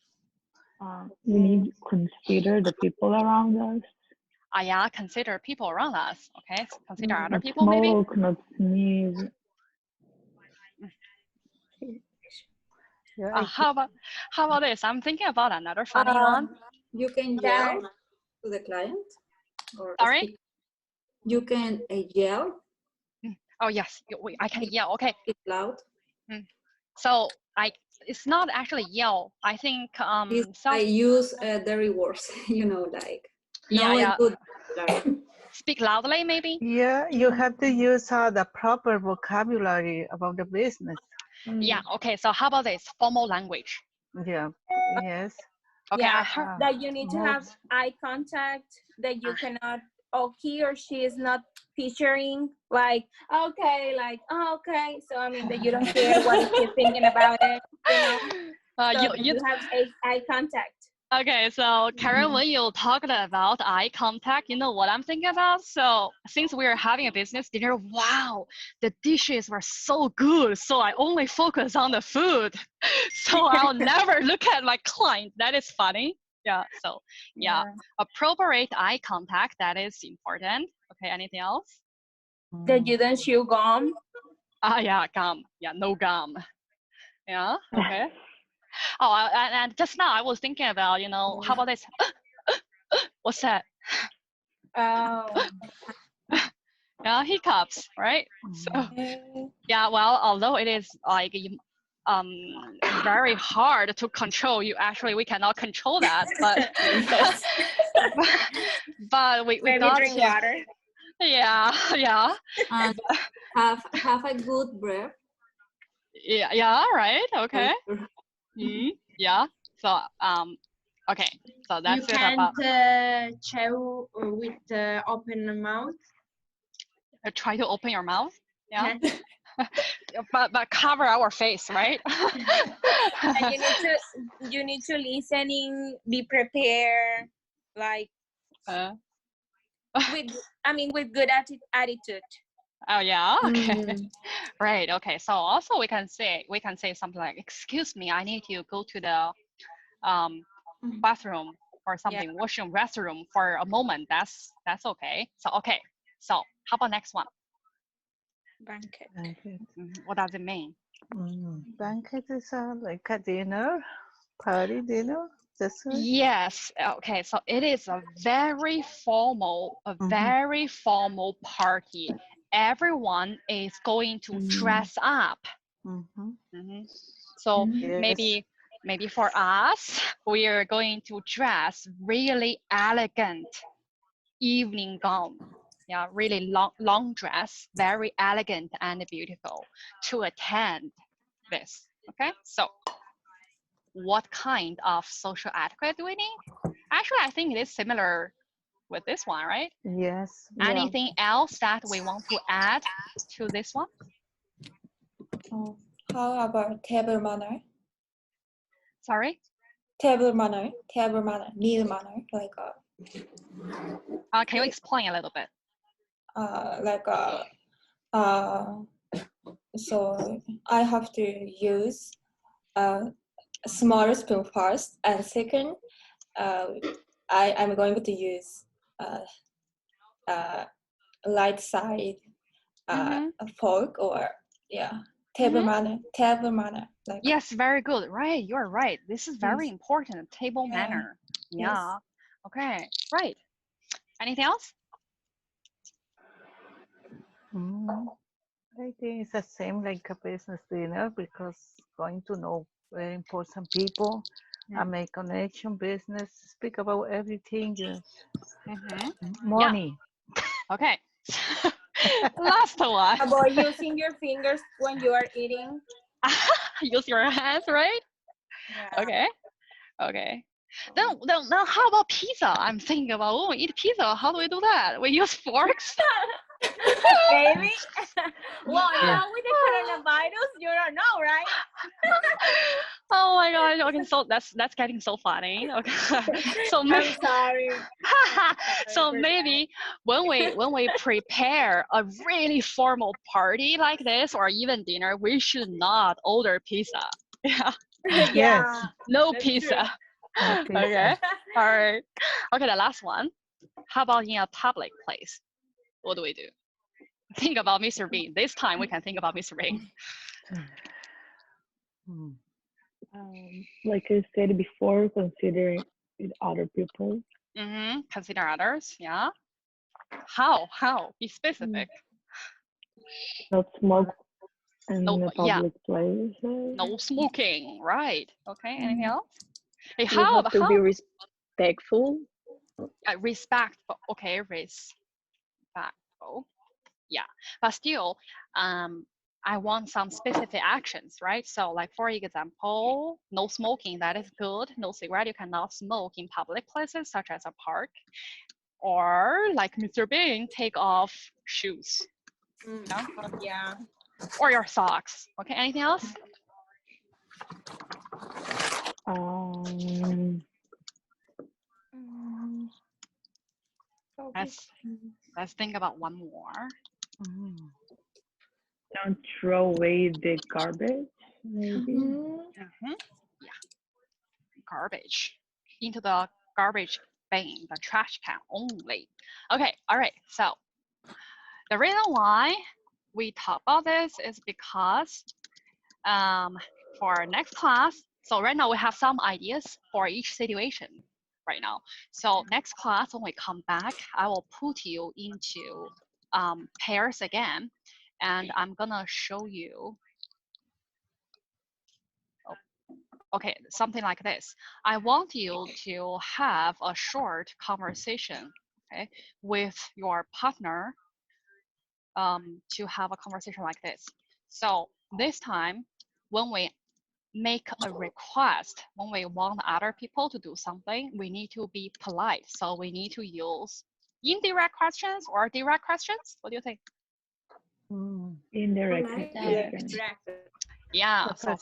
We need to consider the people around us. Yeah, consider people around us. Okay, so consider other Not people maybe. smoke, not sneeze. Yeah, How about this? I'm thinking about another funny one. You can yell to the client or Sorry? speak. You can yell. Oh yes, I can yell. Okay. It's loud. So it's not actually yell. I think I use dirty words. You know, like yeah. Good. Speak loudly, maybe. Yeah, you have to use the proper vocabulary about the business. Yeah. Okay. So how about this formal language? Yeah. Yes. Okay. Yeah, I heard that you need to have eye contact, that you cannot, or he or she is not picturing like, okay, like, oh, okay. So, I mean, that you don't care what is he thinking about it, you know? So you have eye contact. Okay, so Karen, when you talked about eye contact, you know what I'm thinking about? So since we're having a business dinner, wow, the dishes were so good. So I only focus on the food. So I'll never look at my client. That is funny. Yeah, so yeah, appropriate eye contact, that is important. Okay, anything else? That you don't chew gum. Yeah, gum. Yeah, no gum. Yeah, okay. Oh, and just now I was thinking about, you know, how about this? What's that? Oh. Yeah, hiccups, right? So yeah, well, although it is like very hard to control, we cannot control that, but but we Maybe got drink to, water. Yeah. Have a good breath. Yeah, right. Okay. Yeah. So okay. So that's you it about. chew with open mouth. Try to open your mouth. Yeah. but cover our face, right? And you need to listening, be prepared, like with good attitude. Oh yeah, okay. Right, okay. So also we can say something like, excuse me, I need to go to the bathroom or something, washroom, restroom for a moment. That's okay. So okay. So how about next one? Banquet. What does it mean? Banquet is like a dinner, party dinner. Yes. Okay. So it is a very formal, party. Everyone is going to dress up. So maybe for us, we are going to dress really elegant evening gown. Yeah, really long dress, very elegant and beautiful to attend this. Okay. So what kind of social etiquette do we need? Actually, I think it is similar with this one, right? Yes. Anything else that we want to add to this one? How about table manner? Sorry? Table manner, meal manner, like can you explain a little bit? So I have to use a smaller spoon first, and second, I'm going to use light side a fork or table manner. Like yes, very good. Right, you're right. This is very important. Table manner. Yeah. Yes. Okay. Right. Anything else? I think it's the same like a business dinner because going to know very important people and make connection, business, speak about everything, money. Yeah. Okay. Last one. About using your fingers when you are eating. Use your hands, right? Yeah. Okay. Then how about pizza? I'm thinking about when we eat pizza. How do we do that? We use forks. Maybe. Well, now with the coronavirus, you don't know, right? Oh my gosh. Okay, so that's getting so funny. Okay. So I'm sorry. so maybe when we prepare a really formal party like this or even dinner, we should not order pizza. Yeah. Yeah. No That's pizza. true. Okay. All right. Okay, the last one. How about in a public place? What do we do? Think about Mr. Bean. This time we can think about Mr. Bean. Like I said before, considering other people. Consider others. Yeah. How? Be specific. Not smoke in No, a public place. no smoking. Right. Okay. Anything else? Hey, You have to be respectful. Respectful. Okay, respectful. Yeah, but still, I want some specific actions, right? So, like for example, no smoking. That is good. No cigarette. You cannot smoke in public places such as a park, or like Mr. Bean, take off shoes. Yeah. Or your socks. Okay. Anything else? Let's think about one more. Don't throw away the garbage, maybe. Yeah. Garbage into the garbage bin, the trash can only. Okay. All right. So the reason why we talk about this is because for our next class, so right now we have some ideas for each situation right now. So next class, when we come back, I will put you into pairs again, and I'm gonna show you. Okay, something like this. I want you to have a short conversation, okay, with your partner to have a conversation like this. So this time, when we make a request, when we want other people to do something, we need to be polite. So we need to use indirect questions or direct questions. What do you think? Indirect questions. Yeah, so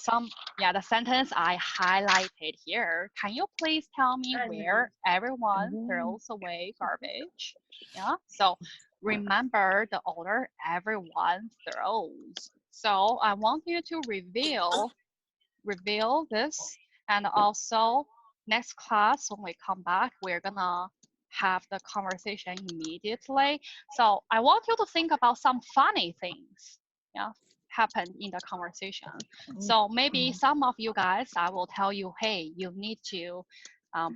the sentence I highlighted here. Can you please tell me where everyone throws away garbage? Yeah, so remember the order everyone throws. So I want you to reveal this, and also next class when we come back, we're gonna have the conversation immediately. So I want you to think about some funny things, happen in the conversation. So maybe some of you guys, I will tell you, hey, you need to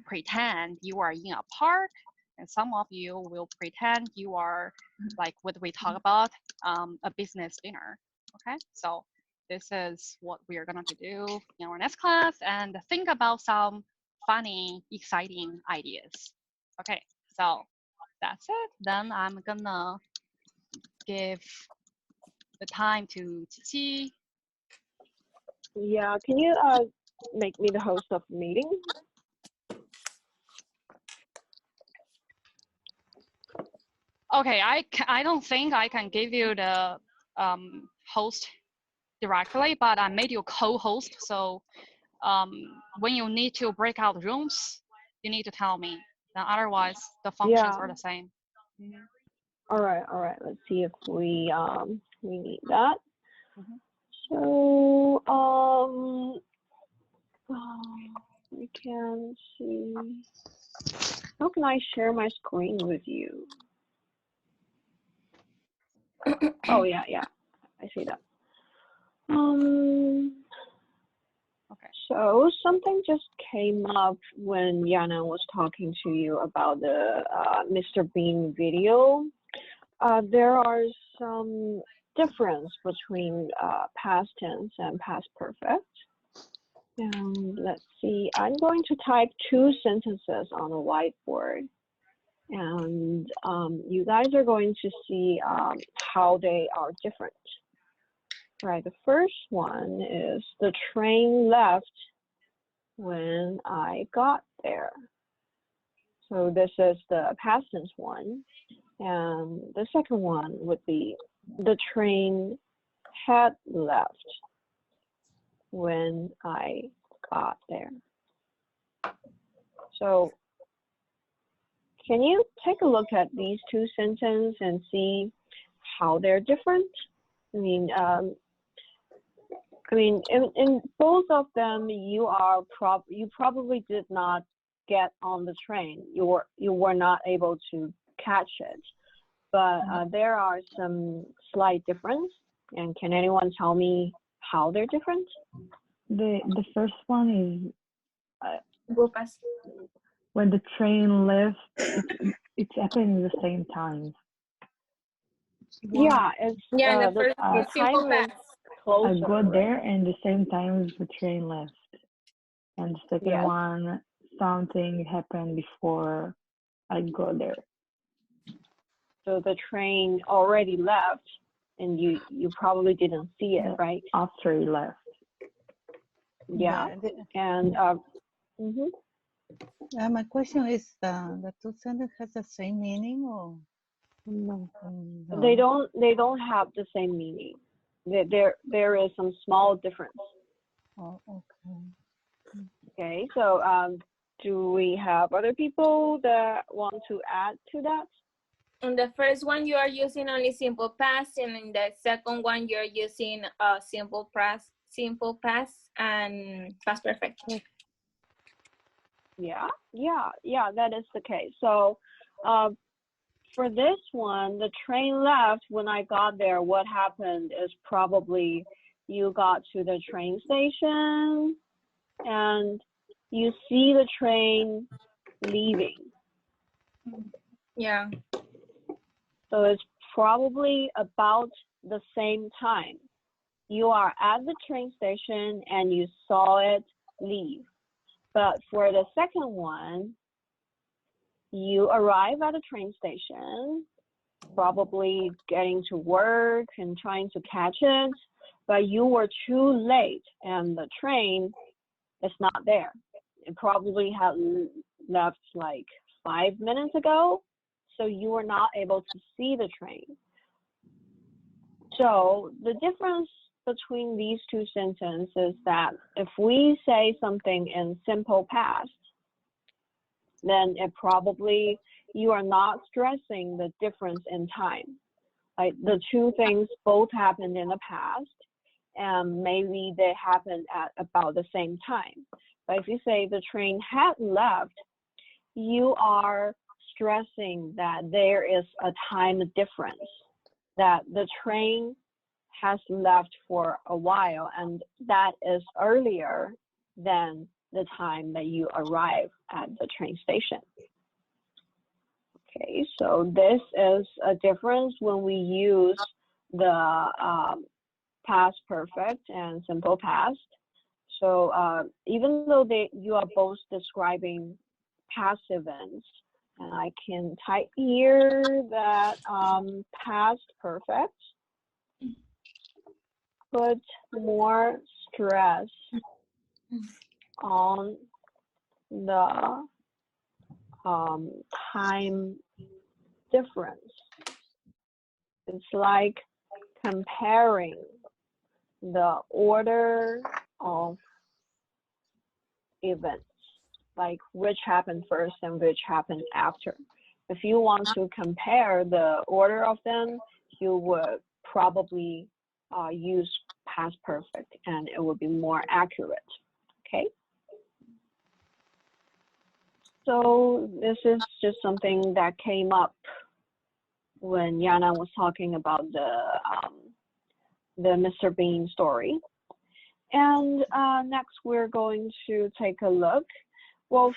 pretend you are in a park, and some of you will pretend you are like what we talk about, a business dinner. Okay, so this is what we are going to do in our next class, and think about some funny, exciting ideas. Okay, so that's it. Then I'm gonna give the time to Chi. Yeah, can you make me the host of the meeting? Okay, I don't think I can give you the host directly, but I made you co-host. So when you need to break out rooms, you need to tell me. Then otherwise, the functions are the same. All right. Let's see if we need that. So we can see. How can I share my screen with you? Oh yeah, I see that. Okay. So something just came up when Yana was talking to you about the Mr. Bean video. There are some difference between past tense and past perfect. Let's see. I'm going to type 2 sentences on a whiteboard, and you guys are going to see how they are different. Right, the first one is the train left when I got there. So this is the past tense one. And the second one would be the train had left when I got there. So can you take a look at these two sentences and see how they're different? In both of them, you probably did not get on the train. You were not able to catch it, but there are some slight difference. And can anyone tell me how they're different? The first one is when the train left, it's happening at the same time. Yeah, it's the first the simple time is past. closer. I got there and the same time as the train left. And the second Yes. one, something happened before I got there. So the train already left and you probably didn't see it, right? After it left. Yeah. And my question is, the two sentences has the same meaning or no? They don't have the same meaning. There is some small difference. Oh, okay. Okay, so do we have other people that want to add to that? In the first one, you are using only simple past, and in the second one, you're using simple past, and past perfect. Yeah, that is the case. So for this one, the train left when I got there. What happened is probably you got to the train station and you see the train leaving. Yeah. So it's probably about the same time. You are at the train station and you saw it leave. But for the second one, you arrive at a train station, probably getting to work and trying to catch it, but you were too late and the train is not there. It probably had left like 5 minutes ago, so you were not able to see the train. So the difference between these two sentences is that if we say something in simple past, then it probably, you are not stressing the difference in time. Like the two things both happened in the past, and maybe they happened at about the same time. But if you say the train had left, you are stressing that there is a time difference, that the train has left for a while, and that is earlier than the time that you arrive at the train station. Okay, so this is a difference when we use the past perfect and simple past. So even though you are both describing past events, and I can type here that past perfect put more stress on the time difference. It's like comparing the order of events, like which happened first and which happened after. If you want to compare the order of them, you would probably use past perfect and it would be more accurate. Okay. So this is just something that came up when Yana was talking about the Mr. Bean story. And next we're going to take a look. Well,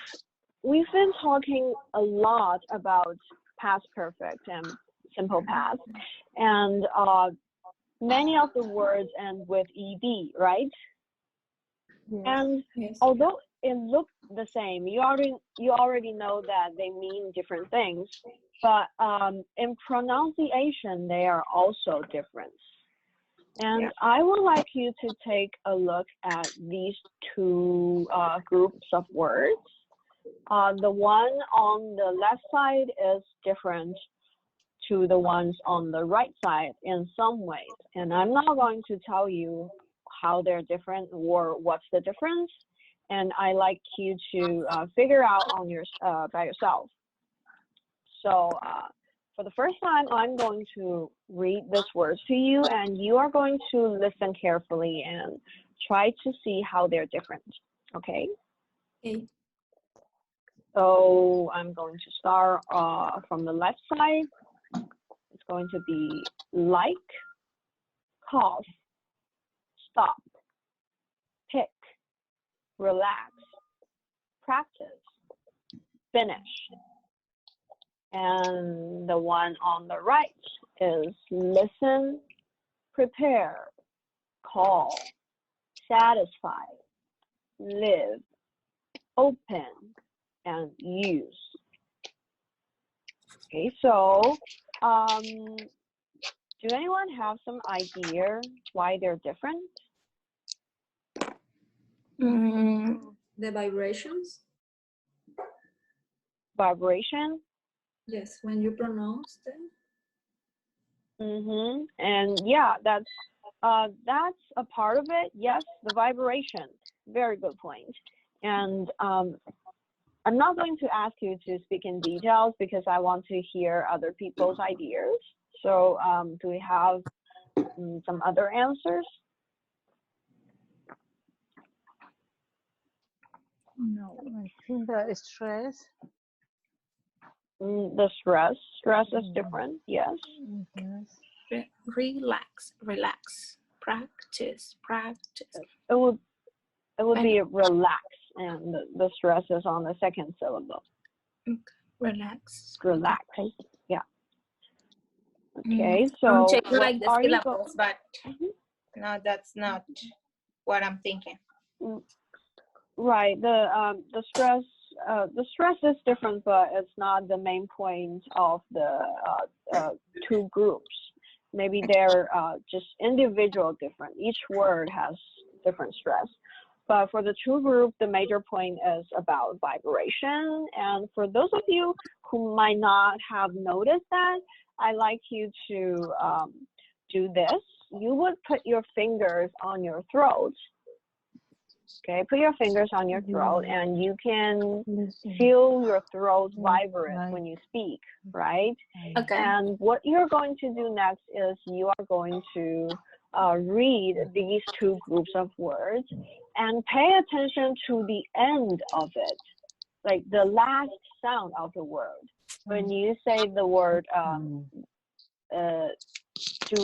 we've been talking a lot about past perfect and simple past, and many of the words end with ed, right? Yes. And although it looks the same, you already know that they mean different things, but in pronunciation they are also different. And I would like you to take a look at these two groups of words. The one on the left side is different to the ones on the right side in some ways. And I'm not going to tell you how they're different or what's the difference. And I like you to figure out on your by yourself. So for the first time, I'm going to read this word to you, and you are going to listen carefully and try to see how they're different. Okay? Okay. So I'm going to start from the left side. It's going to be like, cough, stop, pick, relax, practice, finish. And the one on the right is listen, prepare, call, satisfy, live, open, and use. Okay, so do anyone have some idea why they're different? The vibrations. Vibration? Yes, when you pronounce them. And yeah, that's a part of it. Yes, the vibration. Very good point. And I'm not going to ask you to speak in details because I want to hear other people's ideas. So do we have some other answers? No, I think the stress. The stress is different, yes. Relax, practice. It would be relax, and the stress is on the second syllable. Relax. Yeah. Okay, so I'm checking like the are you syllables, but no, that's not what I'm thinking. Right. The stress is different, but it's not the main point of the two groups. Maybe they're just individual different. Each word has different stress. But for the two group, the major point is about vibration. And for those of you who might not have noticed that, I'd like you to do this. You would put your fingers on your throat. Okay, put your fingers on your throat, and you can feel your throat vibrate when you speak, right? Okay. And what you're going to do next is you are going to read these two groups of words and pay attention to the end of it, like the last sound of the word. When you say the word, do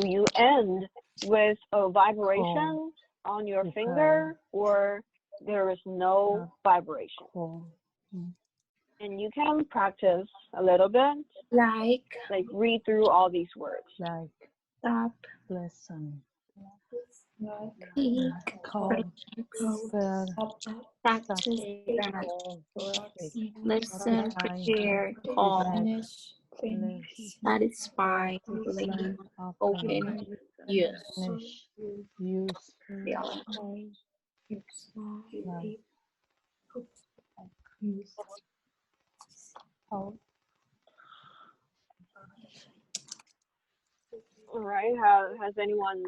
you end with a vibration on your finger, or there is no vibration? And you can practice a little bit, like read through all these words. Like stop, listen, peak, call, practice, listen, prepare, call, satisfy, leave, open, use. All right. Has anyone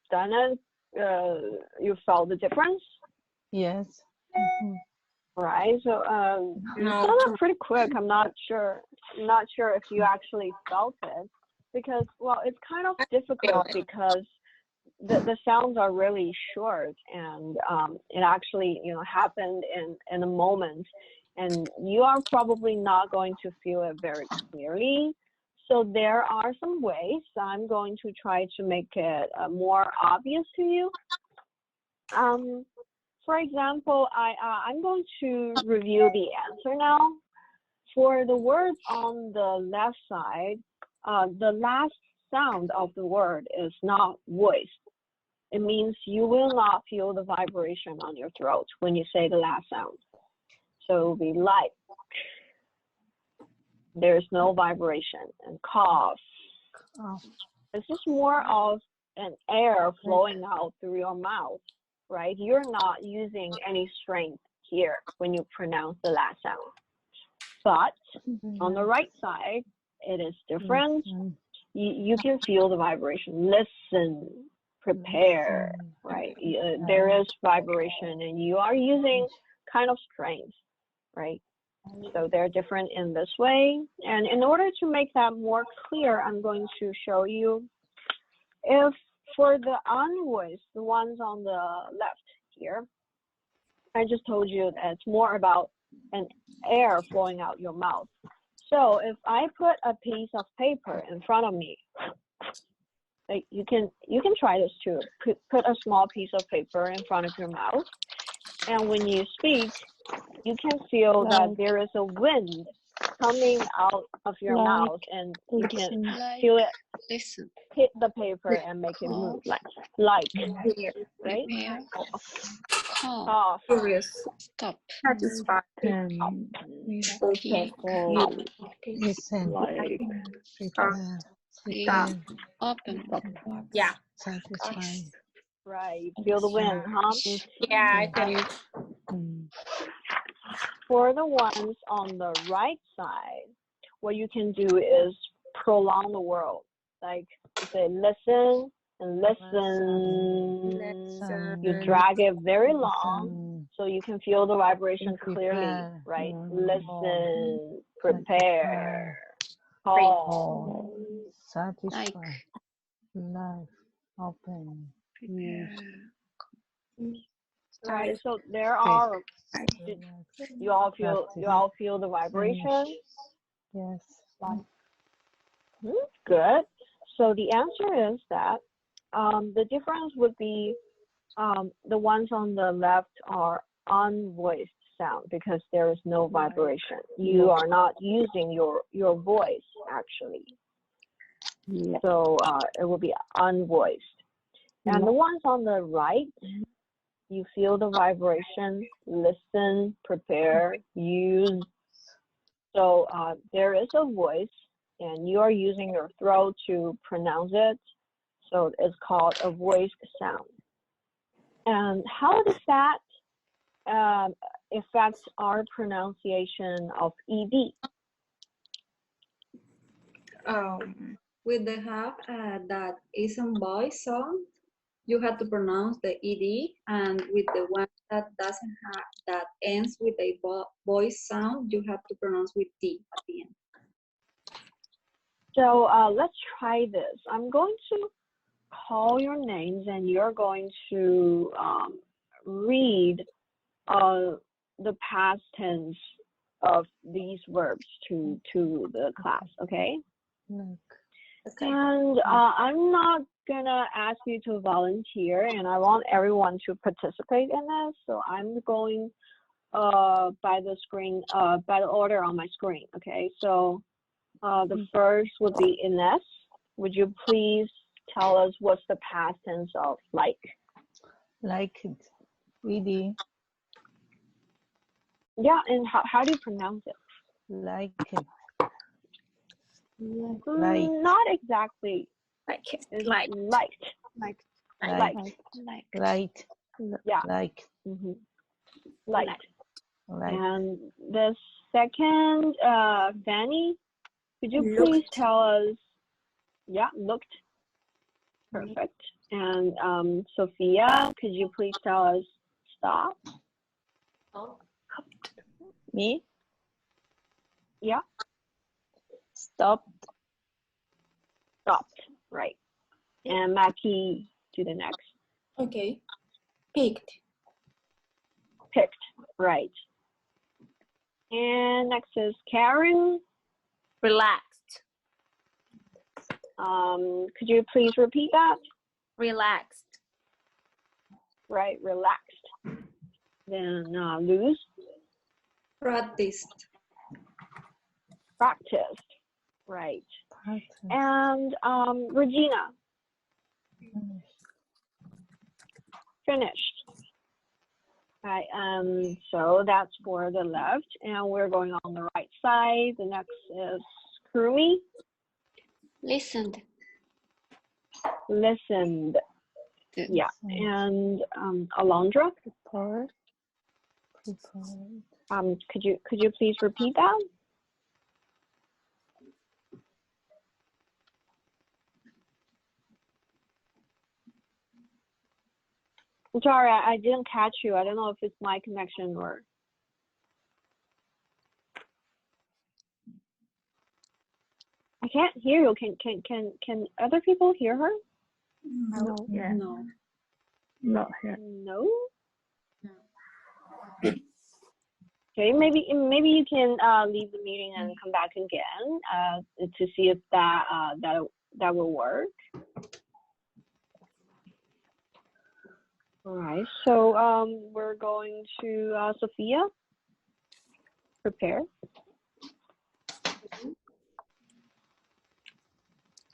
done it? You felt the difference? Yes. Right. So you done it pretty quick. I'm not sure if you actually felt it, because it's kind of difficult because the sounds are really short, and it actually happened in a moment, and you are probably not going to feel it very clearly. So there are some ways. I'm going to try to make it more obvious to you. For example, I'm going to review the answer now. For the words on the left side, the last sound of the word is not voiced. It means you will not feel the vibration on your throat when you say the last sound. So it will be like. There's no vibration. And cough. It's just more of an air flowing out through your mouth, right? You're not using any strength here when you pronounce the last sound. But on the right side, it is different. You can feel the vibration. Listen, prepare, right? There is vibration, and you are using kind of strength, right? So they're different in this way. And in order to make that more clear, I'm going to show you. If for the unvoiced, the ones on the left here, I just told you that it's more about an air flowing out your mouth. So if I put a piece of paper in front of me, like you can try this too. Put a small piece of paper in front of your mouth, and when you speak, you can feel that there is a wind coming out of your mouth, and you can feel it hit the paper and make it move, like right? Cough. Stop. Satisfied. Okay. Listen. Like Stop. Open. Yeah. Satisfied. Right. Feel the wind, huh? Yeah, I feel it. For the ones on the right side, what you can do is prolong the word. Like you say, listen and listen. You drag it very long so you can feel the vibration clearly, right? Listen, prepare, call. Satisfied. Life. Open. Use. Right. So there are. You all feel the vibration. Yes. Good. So the answer is that the difference would be the ones on the left are unvoiced sound because there is no vibration. You are not using your voice actually. So it will be unvoiced. And the ones on the right, you feel the vibration, listen, prepare, use. So there is a voice, and you are using your throat to pronounce it. So it's called a voiced sound. And how does that affect our pronunciation of ED? With the have that isn't voice sound, you have to pronounce the ed, and with the one that doesn't have, that ends with a voice sound, you have to pronounce with d at the end. So let's try this. I'm going to call your names, and you're going to read the past tense of these verbs to the class, okay? Okay. And I'm not gonna ask you to volunteer, and I want everyone to participate in this. So I'm going by the screen, by the order on my screen. Okay. So the first would be Ines. Would you please tell us what's the past tense of like? Like it. ED. Yeah, and how do you pronounce it? Like it. Like. Not exactly. Like it. It's Like. Yeah. Like. Like. And the second, Fanny, could you please tell us? Yeah, looked. Perfect. And Sophia, could you please tell us stop? Me? Yeah. Stopped. Right. And Mackie, to the next. Okay. Picked. Right. And next is Karen. Relaxed. Could you please repeat that? Relaxed. Right, relaxed. Then Luz. Practiced. Right. And Regina. Finished. Right, so that's for the left, and we're going on the right side. The next is Kurumi. Listened. Yeah, and Alondra. Prepared. Could you please repeat that? I'm sorry, I didn't catch you. I don't know if it's my connection or. I can't hear you. Can other people hear her? No. Yeah. No. Not here. No. Okay, maybe you can leave the meeting and come back again to see if that will work. All right, so we're going to Sophia. Prepare.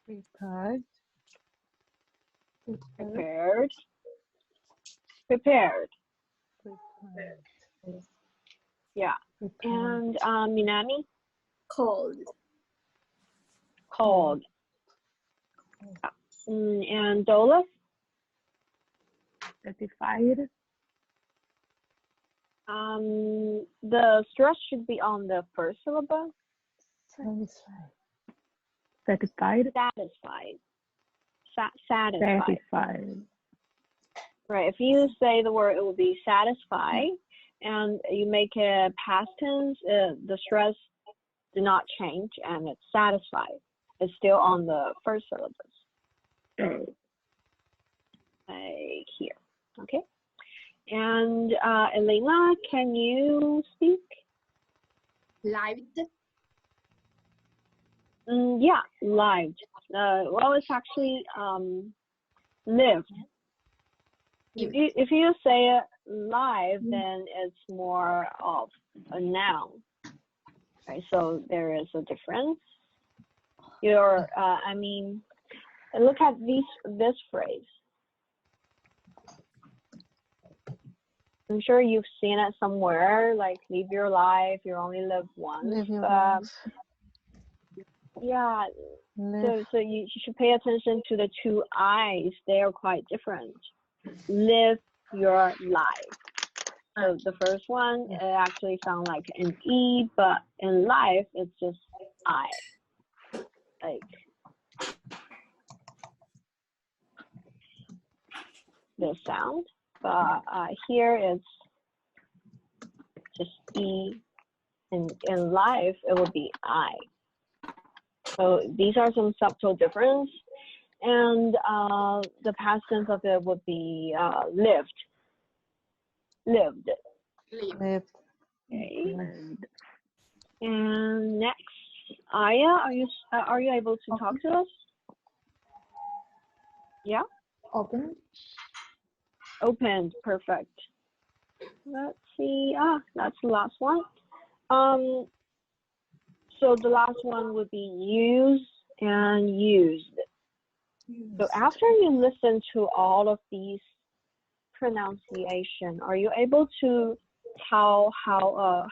Prepared. Prepared. Prepared. Prepared. Yeah. Prepared. And Minami? Cold. Cold. And Dola? Satisfied. The stress should be on the first syllable. Satisfied. Satisfied. Satisfied. Satisfied. Satisfied. Right. If you say the word, it will be satisfied, and you make a past tense. The stress do not change, and it's satisfied. It's still on the first syllabus. Here. Okay. And Elena, can you speak? Lived. Yeah, lived. Well, it's actually lived. If you say live, then it's more of a noun. Right, so there is a difference. I mean, look at this phrase. I'm sure you've seen it somewhere, like live your life, you only live once. Live your life. Yeah, so you should pay attention to the two I's. They are quite different. Live your life. So the first one, it actually sounds like an E, but in life, it's just I. Like the sound, but here it's just E. In life, it would be I. So these are some subtle difference. And the past tense of it would be lived. Lived. Lived. Okay. And next, Aya, are you able to talk to us? Yeah. Open. Opened. Perfect. Let's see. That's the last one. So the last one would be use and used. So after you listen to all of these pronunciation, are you able to tell how